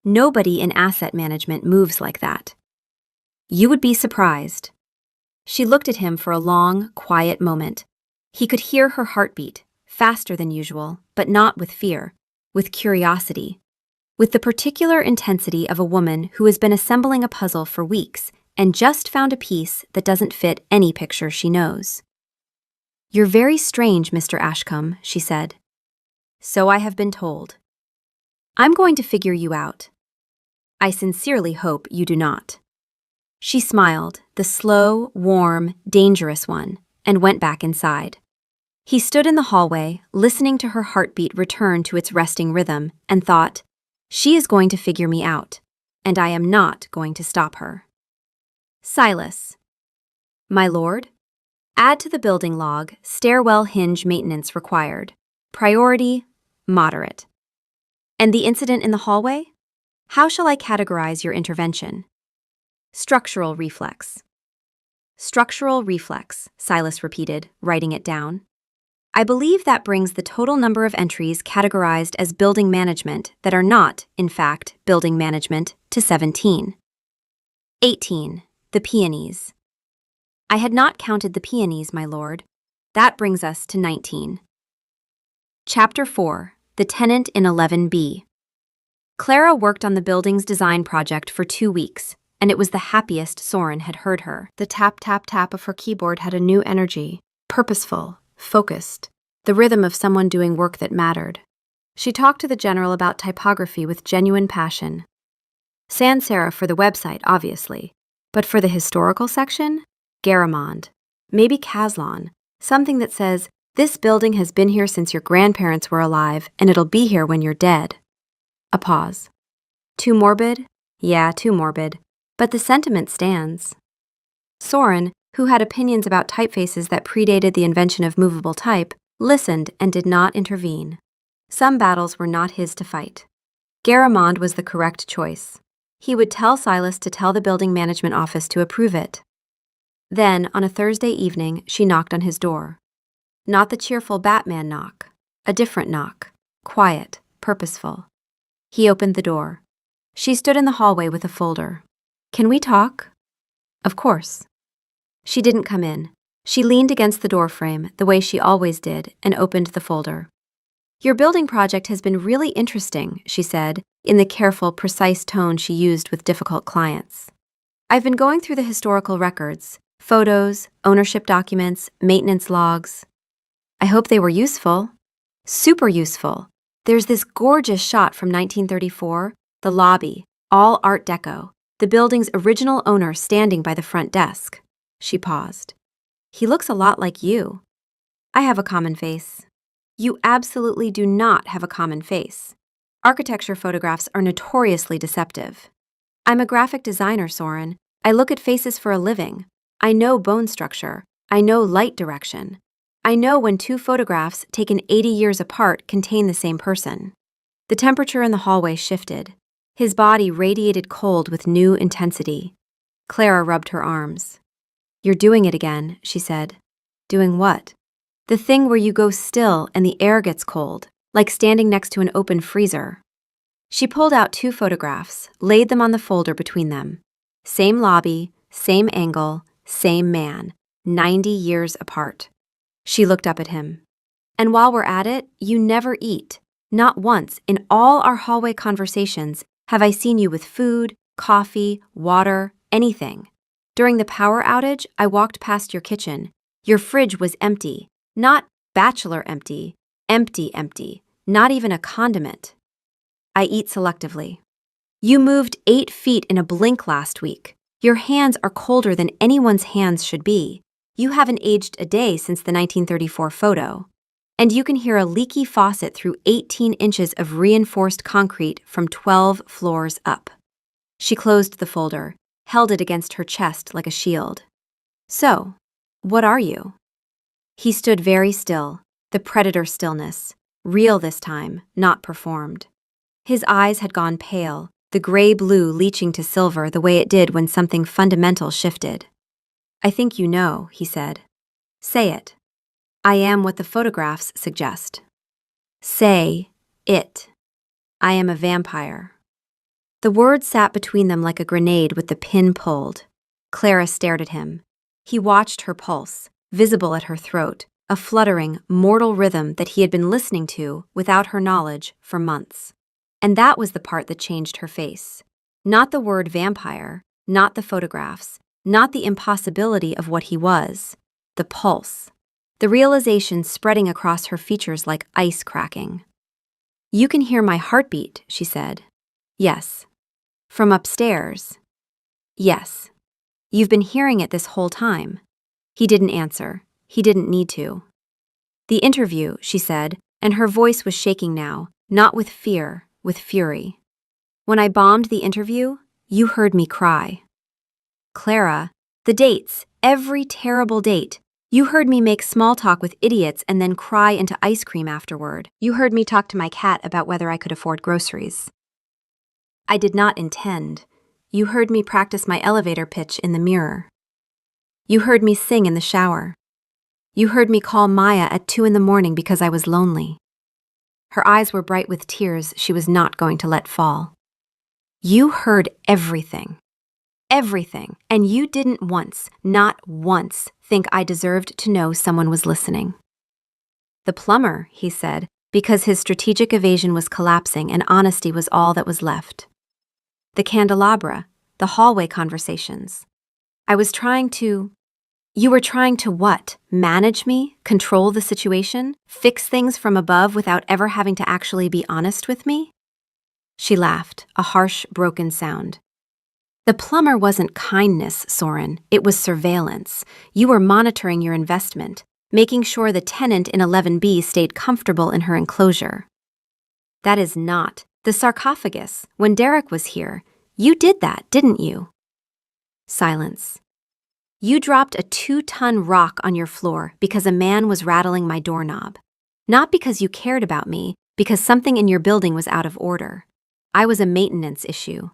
Nobody in asset management moves like that. You would be surprised. She looked at him for a long, quiet moment. He could hear her heartbeat, faster than usual, but not with fear, with curiosity, with the particular intensity of a woman who has been assembling a puzzle for weeks and just found a piece that doesn't fit any picture she knows. You're very strange, Mr. Ashcombe, she said. So I have been told. I'm going to figure you out. I sincerely hope you do not. She smiled, the slow, warm, dangerous one, and went back inside. He stood in the hallway, listening to her heartbeat return to its resting rhythm, and thought, she is going to figure me out, and I am not going to stop her. Silas. My lord? Add to the building log, stairwell hinge maintenance required. Priority, moderate. And the incident in the hallway? How shall I categorize your intervention? Structural reflex. Structural reflex, Silas repeated, writing it down. I believe that brings the total number of entries categorized as building management that are not, in fact, building management to 17. 18. The peonies. I had not counted the peonies, my lord. That brings us to 19. Chapter 4. The tenant in 11B. Clara worked on the building's design project for 2 weeks, and it was the happiest Soren had heard her. The tap-tap-tap of her keyboard had a new energy, purposeful, focused, the rhythm of someone doing work that mattered. She talked to the general about typography with genuine passion. Sans serif for the website, obviously, but for the historical section, Garamond, maybe Caslon, something that says, "This building has been here since your grandparents were alive, and it'll be here when you're dead." A pause. Too morbid? Yeah, too morbid. But the sentiment stands. Soren, who had opinions about typefaces that predated the invention of movable type, listened and did not intervene. Some battles were not his to fight. Garamond was the correct choice. He would tell Silas to tell the building management office to approve it. Then, on a Thursday evening, she knocked on his door. Not the cheerful Batman knock, a different knock, quiet, purposeful. He opened the door. She stood in the hallway with a folder. "Can we talk?" "Of course." She didn't come in. She leaned against the doorframe, the way she always did, and opened the folder. "Your building project has been really interesting," she said, in the careful, precise tone she used with difficult clients. "I've been going through the historical records, photos, ownership documents, maintenance logs. I hope they were useful." "Super useful. There's this gorgeous shot from 1934, the lobby, all Art Deco, the building's original owner standing by the front desk." She paused. "He looks a lot like you." "I have a common face." "You absolutely do not have a common face. Architecture photographs are notoriously deceptive." "I'm a graphic designer, Soren. I look at faces for a living. I know bone structure. I know light direction. I know when 2 photographs taken 80 years apart contain the same person." The temperature in the hallway shifted. His body radiated cold with new intensity. Clara rubbed her arms. "You're doing it again," she said. "Doing what?" "The thing where you go still and the air gets cold, like standing next to an open freezer." She pulled out 2 photographs, laid them on the folder between them. Same lobby, same angle, same man, 90 years apart. She looked up at him. "And while we're at it, you never eat. Not once in all our hallway conversations have I seen you with food, coffee, water, anything. During the power outage, I walked past your kitchen. Your fridge was empty. Not bachelor empty, empty, empty. Not even a condiment." "I eat selectively." "You moved 8 feet in a blink last week. Your hands are colder than anyone's hands should be. You haven't aged a day since the 1934 photo. And you can hear a leaky faucet through 18 inches of reinforced concrete from 12 floors up." She closed the folder, held it against her chest like a shield. "So, what are you?" He stood very still, the predator stillness, real this time, not performed. His eyes had gone pale, the gray-blue leaching to silver the way it did when something fundamental shifted. "I think you know," he said. "Say it." "I am what the photographs suggest." "Say it." "I am a vampire." The word sat between them like a grenade with the pin pulled. Clara stared at him. He watched her pulse, visible at her throat, a fluttering, mortal rhythm that he had been listening to, without her knowledge, for months. And that was the part that changed her face. Not the word vampire, not the photographs, not the impossibility of what he was. The pulse. The realization spreading across her features like ice cracking. "You can hear my heartbeat," she said. "Yes." "From upstairs?" "Yes." "You've been hearing it this whole time." He didn't answer. He didn't need to. "The interview," she said, and her voice was shaking now, not with fear, with fury. "When I bombed the interview, you heard me cry." "Clara, the dates, every terrible date. You heard me make small talk with idiots and then cry into ice cream afterward. You heard me talk to my cat about whether I could afford groceries." "I did not intend. You heard me practice my elevator pitch in the mirror. You heard me sing in the shower. You heard me call Maya at 2 in the morning because I was lonely. Her eyes were bright with tears she was not going to let fall. You heard everything. Everything, and you didn't once, not once, think I deserved to know someone was listening. The plumber, he said, because his strategic evasion was collapsing and honesty was all that was left. The candelabra, the hallway conversations. I was trying to... You were trying to what? Manage me? Control the situation? Fix things from above without ever having to actually be honest with me? She laughed, a harsh, broken sound. The plumber wasn't kindness, Soren. It was surveillance. You were monitoring your investment, making sure the tenant in 11B stayed comfortable in her enclosure. That is not the sarcophagus. When Derek was here, you did that, didn't you? Silence. You dropped a 2-ton rock on your floor because a man was rattling my doorknob. Not because you cared about me, because something in your building was out of order. I was a maintenance issue.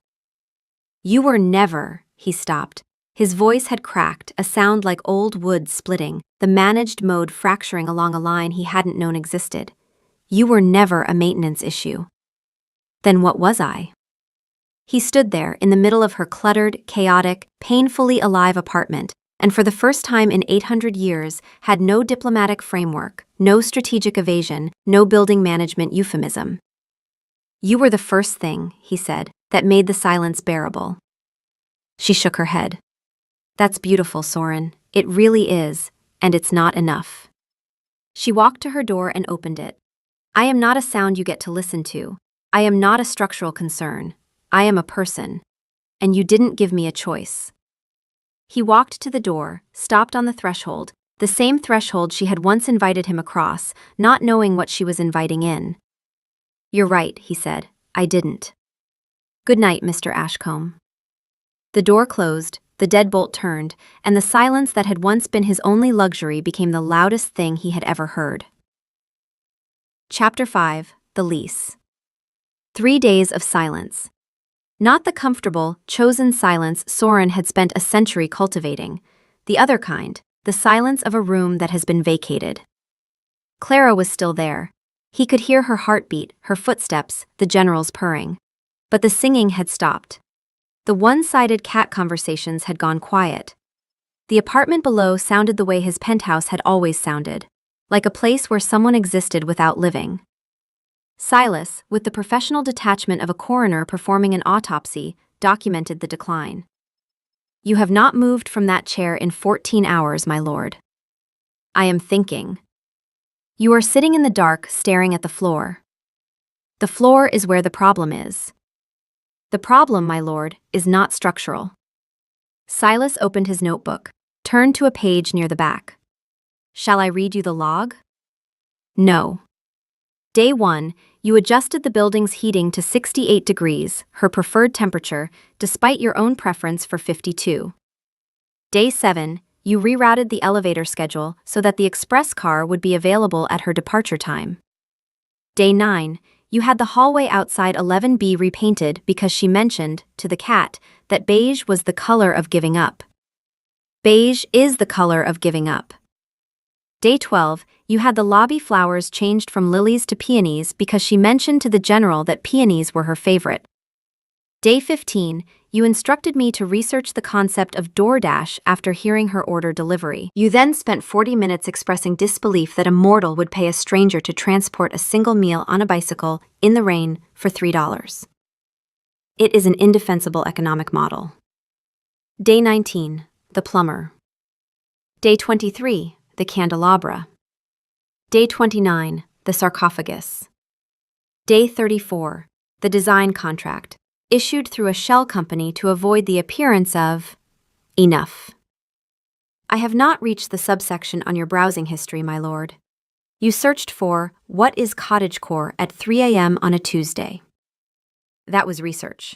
You were never, he stopped. His voice had cracked, a sound like old wood splitting, the managed mode fracturing along a line he hadn't known existed. You were never a maintenance issue. Then what was I? He stood there in the middle of her cluttered, chaotic, painfully alive apartment, and for the first time in 800 years had no diplomatic framework, no strategic evasion, no building management euphemism. You were the first thing, he said, that made the silence bearable. She shook her head. That's beautiful, Soren. It really is, and it's not enough. She walked to her door and opened it. I am not a sound you get to listen to. I am not a structural concern. I am a person. And you didn't give me a choice. He walked to the door, stopped on the threshold, the same threshold she had once invited him across, not knowing what she was inviting in. You're right, he said. I didn't. Good night, Mr. Ashcombe. The door closed, the deadbolt turned, and the silence that had once been his only luxury became the loudest thing he had ever heard. Chapter 5. The Lease. 3 days of silence. Not the comfortable, chosen silence Soren had spent a century cultivating. The other kind, the silence of a room that has been vacated. Clara was still there. He could hear her heartbeat, her footsteps, the general's purring. But the singing had stopped. The one-sided cat conversations had gone quiet. The apartment below sounded the way his penthouse had always sounded, like a place where someone existed without living. Silas, with the professional detachment of a coroner performing an autopsy, documented the decline. You have not moved from that chair in 14 hours, my lord. I am thinking. You are sitting in the dark, staring at the floor. The floor is where the problem is. The problem, my lord, is not structural. Silas opened his notebook, turned to a page near the back. Shall I read you the log? No. Day 1, you adjusted the building's heating to 68 degrees, her preferred temperature, despite your own preference for 52. Day 7, you rerouted the elevator schedule so that the express car would be available at her departure time. Day 9, you had the hallway outside 11B repainted because she mentioned, to the cat, that beige was the color of giving up. Beige is the color of giving up. Day 12, you had the lobby flowers changed from lilies to peonies because she mentioned to the general that peonies were her favorite. Day 15, you instructed me to research the concept of DoorDash after hearing her order delivery. You then spent 40 minutes expressing disbelief that a mortal would pay a stranger to transport a single meal on a bicycle in the rain for $3. It is an indefensible economic model. Day 19, the plumber. Day 23, the candelabra. Day 29, the sarcophagus. Day 34, the design contract, issued through a shell company to avoid the appearance of enough. I have not reached the subsection on your browsing history, my lord. You searched for what is cottagecore at 3 a.m. on a Tuesday. That was research.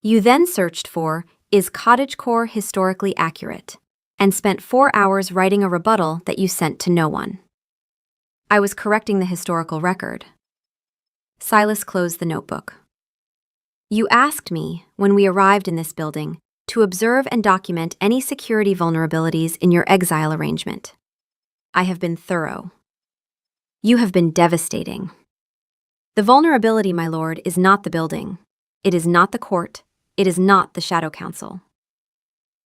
You then searched for is cottagecore historically accurate, and spent 4 hours writing a rebuttal that you sent to no one. I was correcting the historical record. Silas closed the notebook. You asked me, when we arrived in this building, to observe and document any security vulnerabilities in your exile arrangement. I have been thorough. You have been devastating. The vulnerability, my lord, is not the building. It is not the court. It is not the Shadow Council.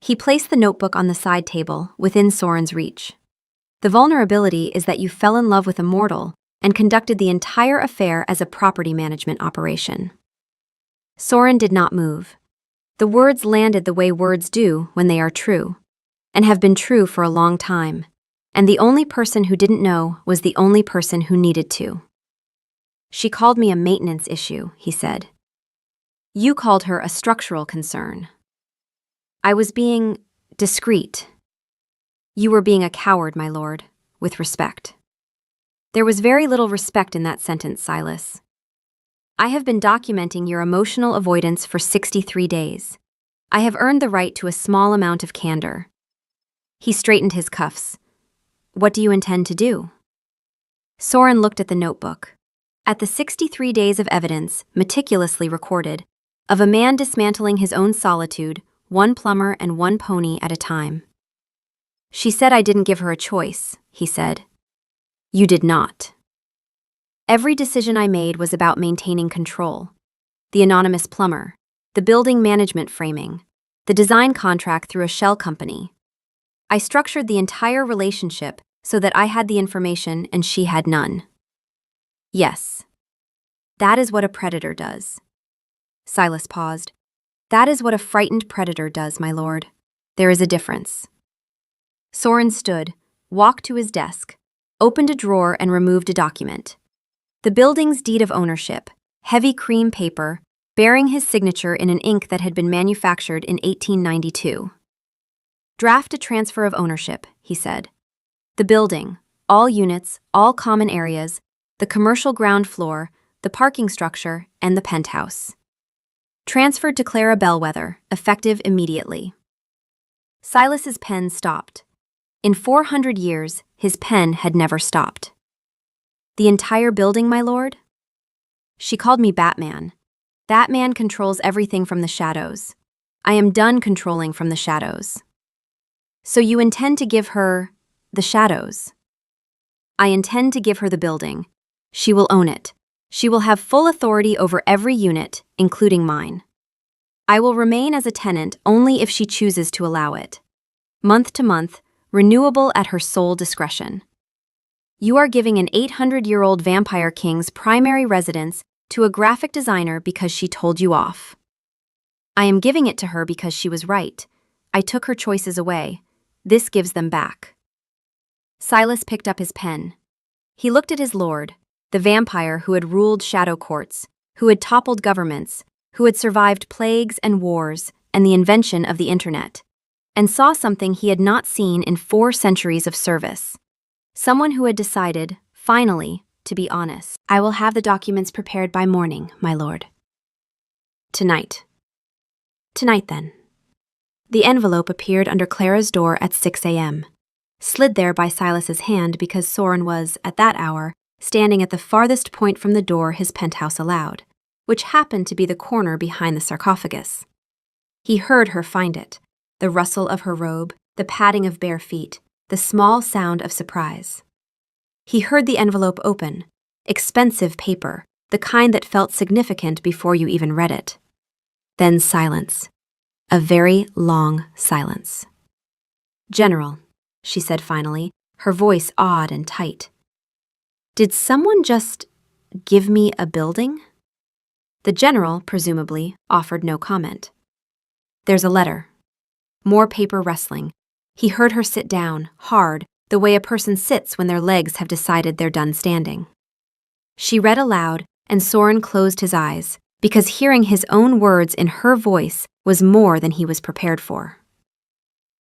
He placed the notebook on the side table, within Soren's reach. The vulnerability is that you fell in love with a mortal and conducted the entire affair as a property management operation. Soren did not move. The words landed the way words do when they are true, and have been true for a long time, and the only person who didn't know was the only person who needed to. She called me a maintenance issue, he said. You called her a structural concern. I was being discreet. You were being a coward, my lord, with respect. There was very little respect in that sentence, Silas. I have been documenting your emotional avoidance for 63 days. I have earned the right to a small amount of candor. He straightened his cuffs. What do you intend to do? Soren looked at the notebook. At the 63 days of evidence, meticulously recorded, of a man dismantling his own solitude, one plumber and one pony at a time. She said I didn't give her a choice, he said. You did not. Every decision I made was about maintaining control. The anonymous plumber, the building management framing, the design contract through a shell company. I structured the entire relationship so that I had the information and she had none. Yes. That is what a predator does. Silas paused. That is what a frightened predator does, my lord. There is a difference. Soren stood, walked to his desk, opened a drawer and removed a document. The building's deed of ownership, heavy cream paper, bearing his signature in an ink that had been manufactured in 1892. Draft a transfer of ownership, he said. The building, all units, all common areas, the commercial ground floor, the parking structure, and the penthouse. Transferred to Clara Bellwether, effective immediately. Silas's pen stopped. In 400 years, his pen had never stopped. The entire building, my lord? She called me Batman. That man controls everything from the shadows. I am done controlling from the shadows. So you intend to give her the shadows? I intend to give her the building. She will own it. She will have full authority over every unit, including mine. I will remain as a tenant only if she chooses to allow it. Month to month, renewable at her sole discretion. You are giving an 800-year-old vampire king's primary residence to a graphic designer because she told you off. I am giving it to her because she was right. I took her choices away. This gives them back. Silas picked up his pen. He looked at his lord, the vampire who had ruled shadow courts, who had toppled governments, who had survived plagues and wars and the invention of the internet, and saw something he had not seen in 4 centuries of service. Someone who had decided, finally, to be honest. I will have the documents prepared by morning, my lord. Tonight. Tonight, then. The envelope appeared under Clara's door at 6 a.m., slid there by Silas's hand because Soren was, at that hour, standing at the farthest point from the door his penthouse allowed, which happened to be the corner behind the sarcophagus. He heard her find it, the rustle of her robe, the padding of bare feet, the small sound of surprise. He heard the envelope open, expensive paper, the kind that felt significant before you even read it. Then silence. A very long silence. General, she said finally, her voice odd and tight. Did someone just give me a building? The general, presumably, offered no comment. There's a letter. More paper rustling. He heard her sit down, hard, the way a person sits when their legs have decided they're done standing. She read aloud, and Soren closed his eyes, because hearing his own words in her voice was more than he was prepared for.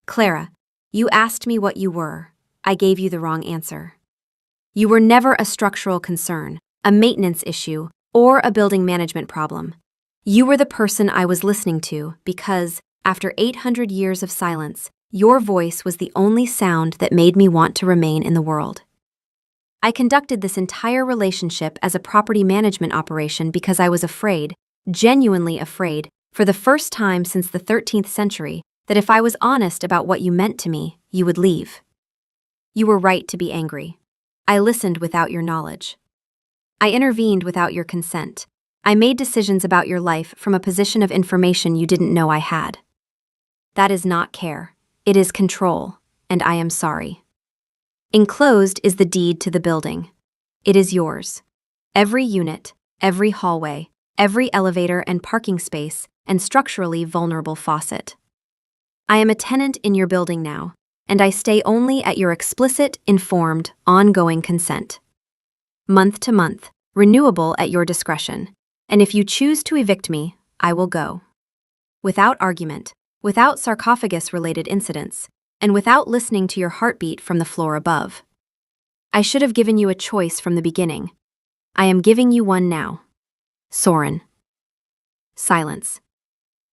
Clara, you asked me what you were. I gave you the wrong answer. You were never a structural concern, a maintenance issue, or a building management problem. You were the person I was listening to because, after 800 years of silence, your voice was the only sound that made me want to remain in the world. I conducted this entire relationship as a property management operation because I was afraid, genuinely afraid, for the first time since the 13th century, that if I was honest about what you meant to me, you would leave. You were right to be angry. I listened without your knowledge. I intervened without your consent. I made decisions about your life from a position of information you didn't know I had. That is not care. It is control, and I am sorry. Enclosed is the deed to the building. It is yours. Every unit, every hallway, every elevator and parking space, and structurally vulnerable faucet. I am a tenant in your building now, and I stay only at your explicit, informed, ongoing consent. Month to month, renewable at your discretion, and if you choose to evict me, I will go. Without argument, without sarcophagus-related incidents, and without listening to your heartbeat from the floor above. I should have given you a choice from the beginning. I am giving you one now. Soren. Silence.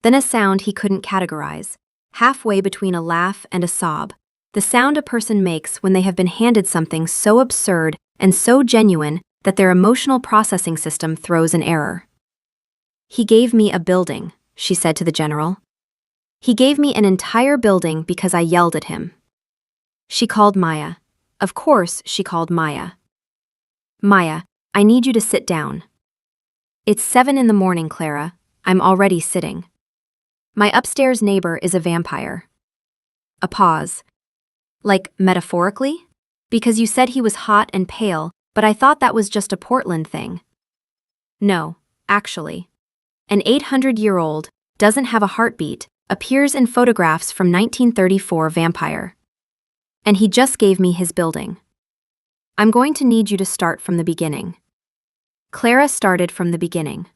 Then a sound he couldn't categorize, halfway between a laugh and a sob, the sound a person makes when they have been handed something so absurd and so genuine that their emotional processing system throws an error. He gave me a building, she said to the general. He gave me an entire building because I yelled at him. She called Maya. Of course, she called Maya. Maya, I need you to sit down. It's 7 in the morning, Clara. I'm already sitting. My upstairs neighbor is a vampire. A pause. Like, metaphorically? Because you said he was hot and pale, but I thought that was just a Portland thing. No, actually. An 800-year-old, doesn't have a heartbeat, appears in photographs from 1934 vampire. And he just gave me his building. I'm going to need you to start from the beginning. Clara started from the beginning.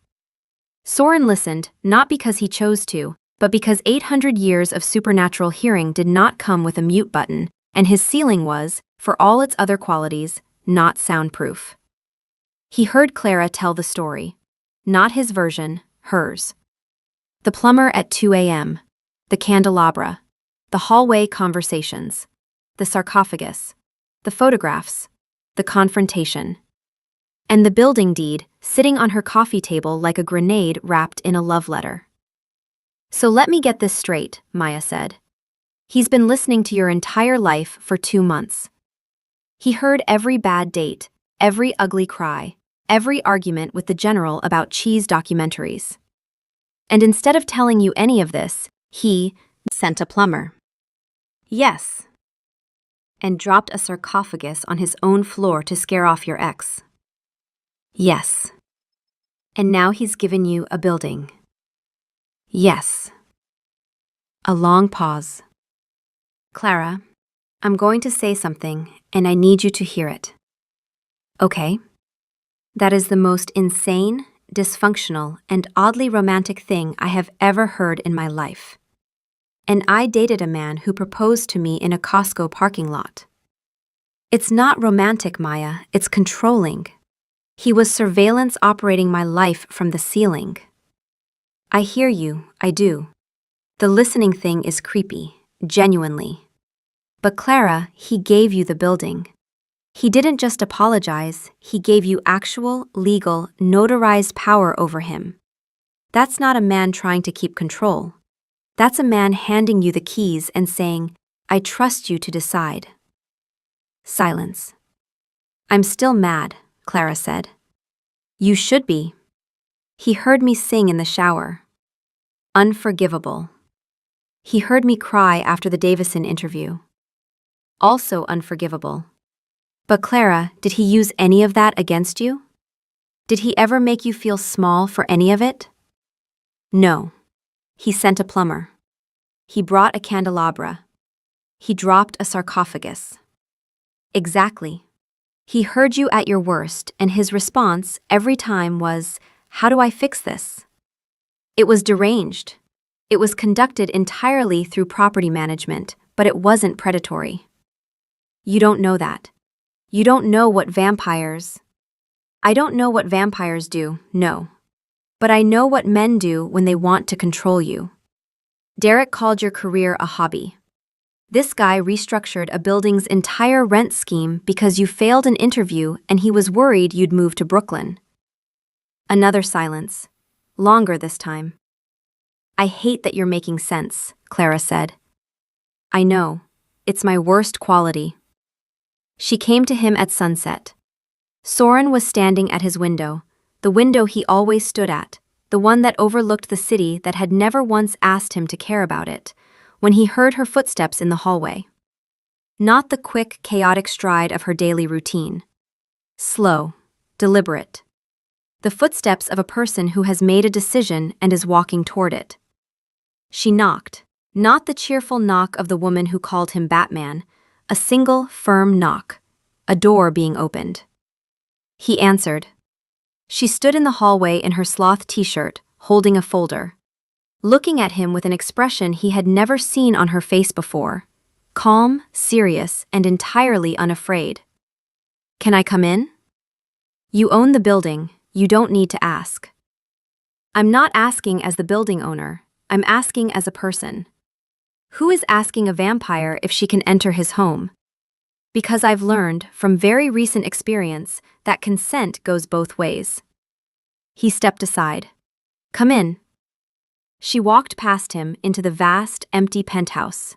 Soren listened, not because he chose to, but because 800 years of supernatural hearing did not come with a mute button, and his ceiling was, for all its other qualities, not soundproof. He heard Clara tell the story. Not his version, hers. The plumber at 2 a.m., the candelabra, the hallway conversations, the sarcophagus, the photographs, the confrontation, and the building deed sitting on her coffee table like a grenade wrapped in a love letter. So let me get this straight, Maya said. He's been listening to your entire life for 2 months. He heard every bad date, every ugly cry, every argument with the general about cheese documentaries. And instead of telling you any of this, he sent a plumber. Yes. And dropped a sarcophagus on his own floor to scare off your ex. Yes. And now he's given you a building. Yes. A long pause. Clara, I'm going to say something, and I need you to hear it. Okay? That is the most insane, dysfunctional, and oddly romantic thing I have ever heard in my life. And I dated a man who proposed to me in a Costco parking lot. It's not romantic, Maya, it's controlling. He was surveillance operating my life from the ceiling. I hear you, I do. The listening thing is creepy, genuinely. But Clara, he gave you the building. He didn't just apologize, he gave you actual, legal, notarized power over him. That's not a man trying to keep control. That's a man handing you the keys and saying, I trust you to decide. Silence. I'm still mad, Clara said. You should be. He heard me sing in the shower. Unforgivable. He heard me cry after the Davison interview. Also unforgivable. But Clara, did he use any of that against you? Did he ever make you feel small for any of it? No. He sent a plumber. He brought a candelabra. He dropped a sarcophagus. Exactly. He heard you at your worst, and his response every time was, how do I fix this? It was deranged. It was conducted entirely through property management, but it wasn't predatory. You don't know that. You don't know what vampires... I don't know what vampires do, no. But I know what men do when they want to control you. Derek called your career a hobby. This guy restructured a building's entire rent scheme because you failed an interview and he was worried you'd move to Brooklyn. Another silence. Longer this time. I hate that you're making sense, Clara said. I know. It's my worst quality. She came to him at sunset. Soren was standing at his window, the window he always stood at, the one that overlooked the city that had never once asked him to care about it, when he heard her footsteps in the hallway. Not the quick, chaotic stride of her daily routine. Slow, deliberate. The footsteps of a person who has made a decision and is walking toward it. She knocked, not the cheerful knock of the woman who called him Batman, a single, firm knock, a door being opened. He answered. She stood in the hallway in her sloth t-shirt, holding a folder. Looking at him with an expression he had never seen on her face before, calm, serious, and entirely unafraid. "Can I come in?" "You own the building, you don't need to ask." "I'm not asking as the building owner, I'm asking as a person." "Who is asking a vampire if she can enter his home?" "Because I've learned, from very recent experience, that consent goes both ways." He stepped aside. "Come in." She walked past him into the vast, empty penthouse.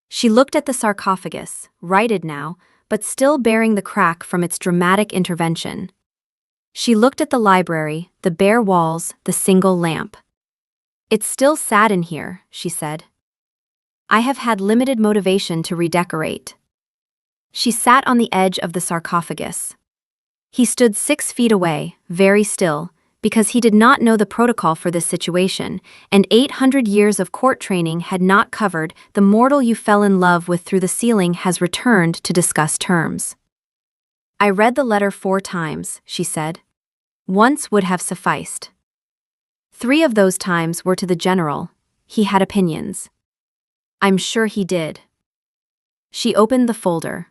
She looked at the sarcophagus, righted now, but still bearing the crack from its dramatic intervention. She looked at the library, the bare walls, the single lamp. "It's still sad in here," she said. "I have had limited motivation to redecorate." She sat on the edge of the sarcophagus. He stood 6 feet away, very still, because he did not know the protocol for this situation, and 800 years of court training had not covered the mortal you fell in love with through the ceiling has returned to discuss terms. "I read the letter 4 times, she said. "Once would have sufficed." 3 of those times were to the general. He had opinions. "I'm sure he did." She opened the folder.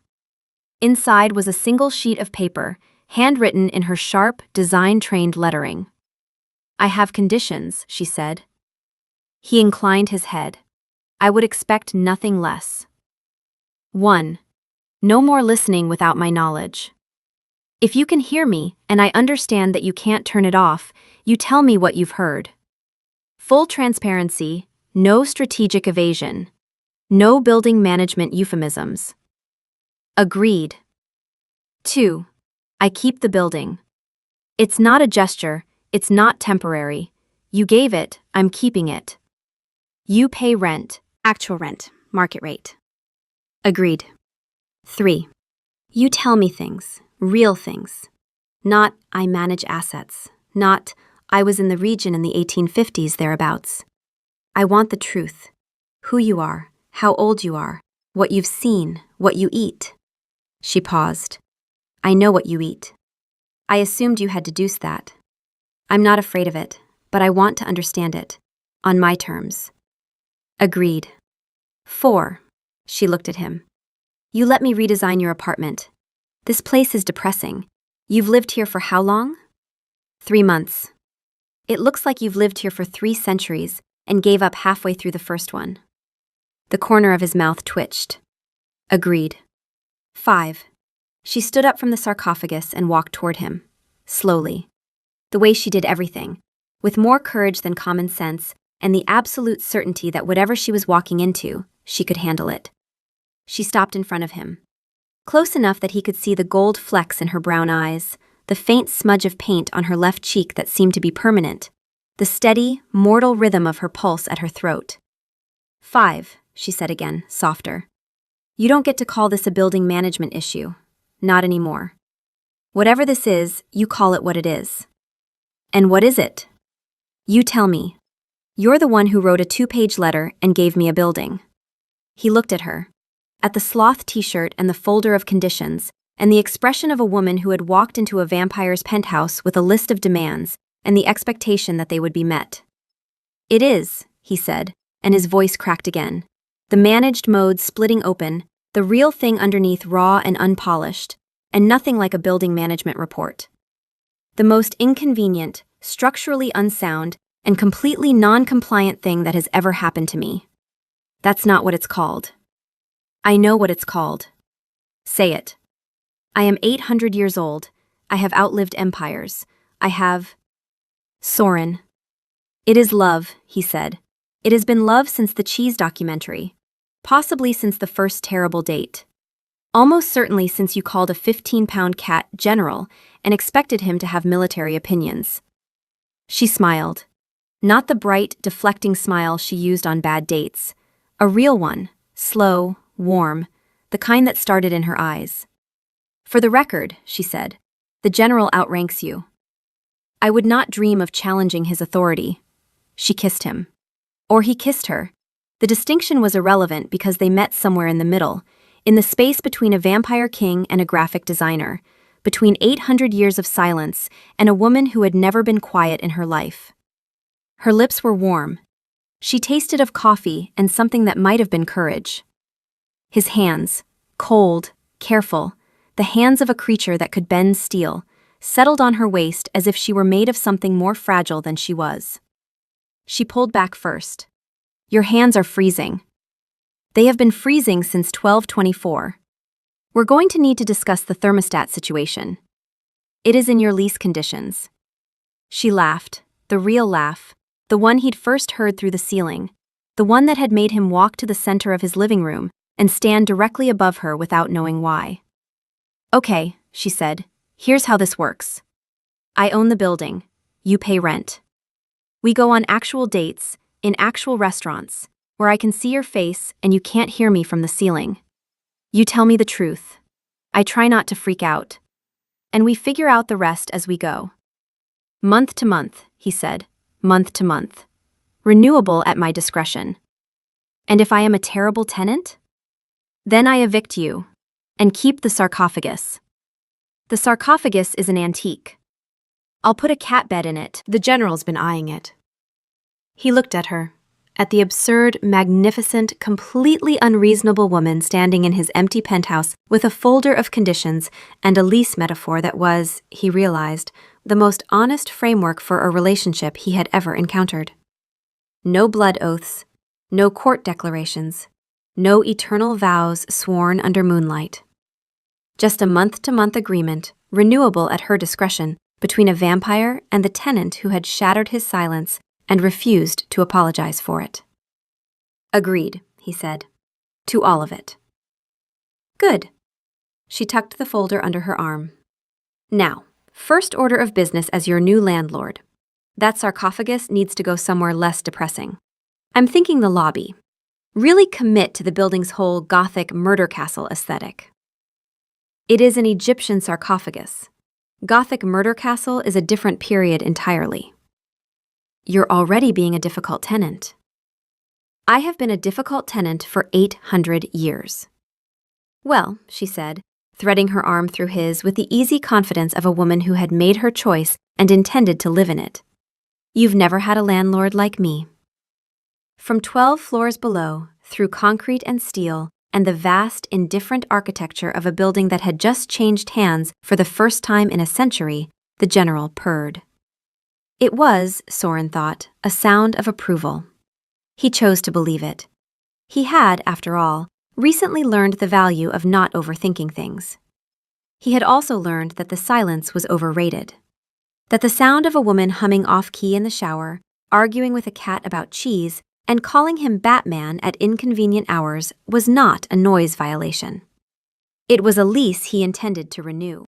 Inside was a single sheet of paper, handwritten in her sharp, design-trained lettering. "I have conditions," she said. He inclined his head. "I would expect nothing less. 1. No more listening without my knowledge. If you can hear me, and I understand that you can't turn it off, you tell me what you've heard. Full transparency, no strategic evasion. No building management euphemisms." Agreed. 2. I keep the building. It's not a gesture, it's not temporary. You gave it, I'm keeping it. You pay rent, actual rent, market rate. Agreed. 3. You tell me things, real things. Not, I manage assets. Not, I was in the region in the 1850s thereabouts. I want the truth. Who you are, how old you are, what you've seen, what you eat. She paused. I know what you eat. I assumed you had deduced that. I'm not afraid of it, but I want to understand it. On my terms. Agreed. 4. She looked at him. You let me redesign your apartment. This place is depressing. You've lived here for how long? 3 months. It looks like you've lived here for 3 centuries and gave up halfway through the first one. The corner of his mouth twitched. Agreed. 5. She stood up from the sarcophagus and walked toward him, slowly. The way she did everything, with more courage than common sense and the absolute certainty that whatever she was walking into, she could handle it. She stopped in front of him, close enough that he could see the gold flecks in her brown eyes, the faint smudge of paint on her left cheek that seemed to be permanent, the steady, mortal rhythm of her pulse at her throat. 5, she said again, softer. You don't get to call this a building management issue. Not anymore. Whatever this is, you call it what it is. And what is it? You tell me. You're the one who wrote a 2-page letter and gave me a building. He looked at her, at the sloth t-shirt and the folder of conditions, and the expression of a woman who had walked into a vampire's penthouse with a list of demands and the expectation that they would be met. It is, he said, and his voice cracked again. The managed mode splitting open, the real thing underneath raw and unpolished, and nothing like a building management report. The most inconvenient, structurally unsound, and completely non-compliant thing that has ever happened to me. That's not what it's called. I know what it's called. Say it. I am 800 years old. I have outlived empires. I have... Soren. It is love, he said. It has been love since the cheese documentary. Possibly since the first terrible date. Almost certainly since you called a 15-pound cat general and expected him to have military opinions. She smiled. Not the bright, deflecting smile she used on bad dates. A real one, slow, warm, the kind that started in her eyes. For the record, she said, the general outranks you. I would not dream of challenging his authority. She kissed him. Or he kissed her. The distinction was irrelevant because they met somewhere in the middle, in the space between a vampire king and a graphic designer, between 800 years of silence and a woman who had never been quiet in her life. Her lips were warm. She tasted of coffee and something that might have been courage. His hands, cold, careful, the hands of a creature that could bend steel, settled on her waist as if she were made of something more fragile than she was. She pulled back first. Your hands are freezing. They have been freezing since 1224. We're going to need to discuss the thermostat situation. It is in your lease conditions. She laughed, the real laugh, the one he'd first heard through the ceiling, the one that had made him walk to the center of his living room and stand directly above her without knowing why. Okay, she said, here's how this works. I own the building. You pay rent. We go on actual dates, in actual restaurants, where I can see your face and you can't hear me from the ceiling. You tell me the truth. I try not to freak out. And we figure out the rest as we go. Month to month, he said, month to month. Renewable at my discretion. And if I am a terrible tenant? Then I evict you and keep the sarcophagus. The sarcophagus is an antique. I'll put a cat bed in it. The general's been eyeing it. He looked at her, at the absurd, magnificent, completely unreasonable woman standing in his empty penthouse with a folder of conditions and a lease metaphor that was, he realized, the most honest framework for a relationship he had ever encountered. No blood oaths, no court declarations, no eternal vows sworn under moonlight. Just a month-to-month agreement, renewable at her discretion, between a vampire and the tenant who had shattered his silence and refused to apologize for it. Agreed, he said. To all of it. Good. She tucked the folder under her arm. Now, first order of business as your new landlord. That sarcophagus needs to go somewhere less depressing. I'm thinking the lobby. Really commit to the building's whole Gothic murder castle aesthetic. It is an Egyptian sarcophagus. Gothic murder castle is a different period entirely. You're already being a difficult tenant. I have been a difficult tenant for 800 years. Well, she said, threading her arm through his with the easy confidence of a woman who had made her choice and intended to live in it. You've never had a landlord like me. From 12 floors below, through concrete and steel, and the vast, indifferent architecture of a building that had just changed hands for the first time in a century, the general purred. It was, Soren thought, a sound of approval. He chose to believe it. He had, after all, recently learned the value of not overthinking things. He had also learned that the silence was overrated. That the sound of a woman humming off-key in the shower, arguing with a cat about cheese, and calling him Batman at inconvenient hours was not a noise violation. It was a lease he intended to renew.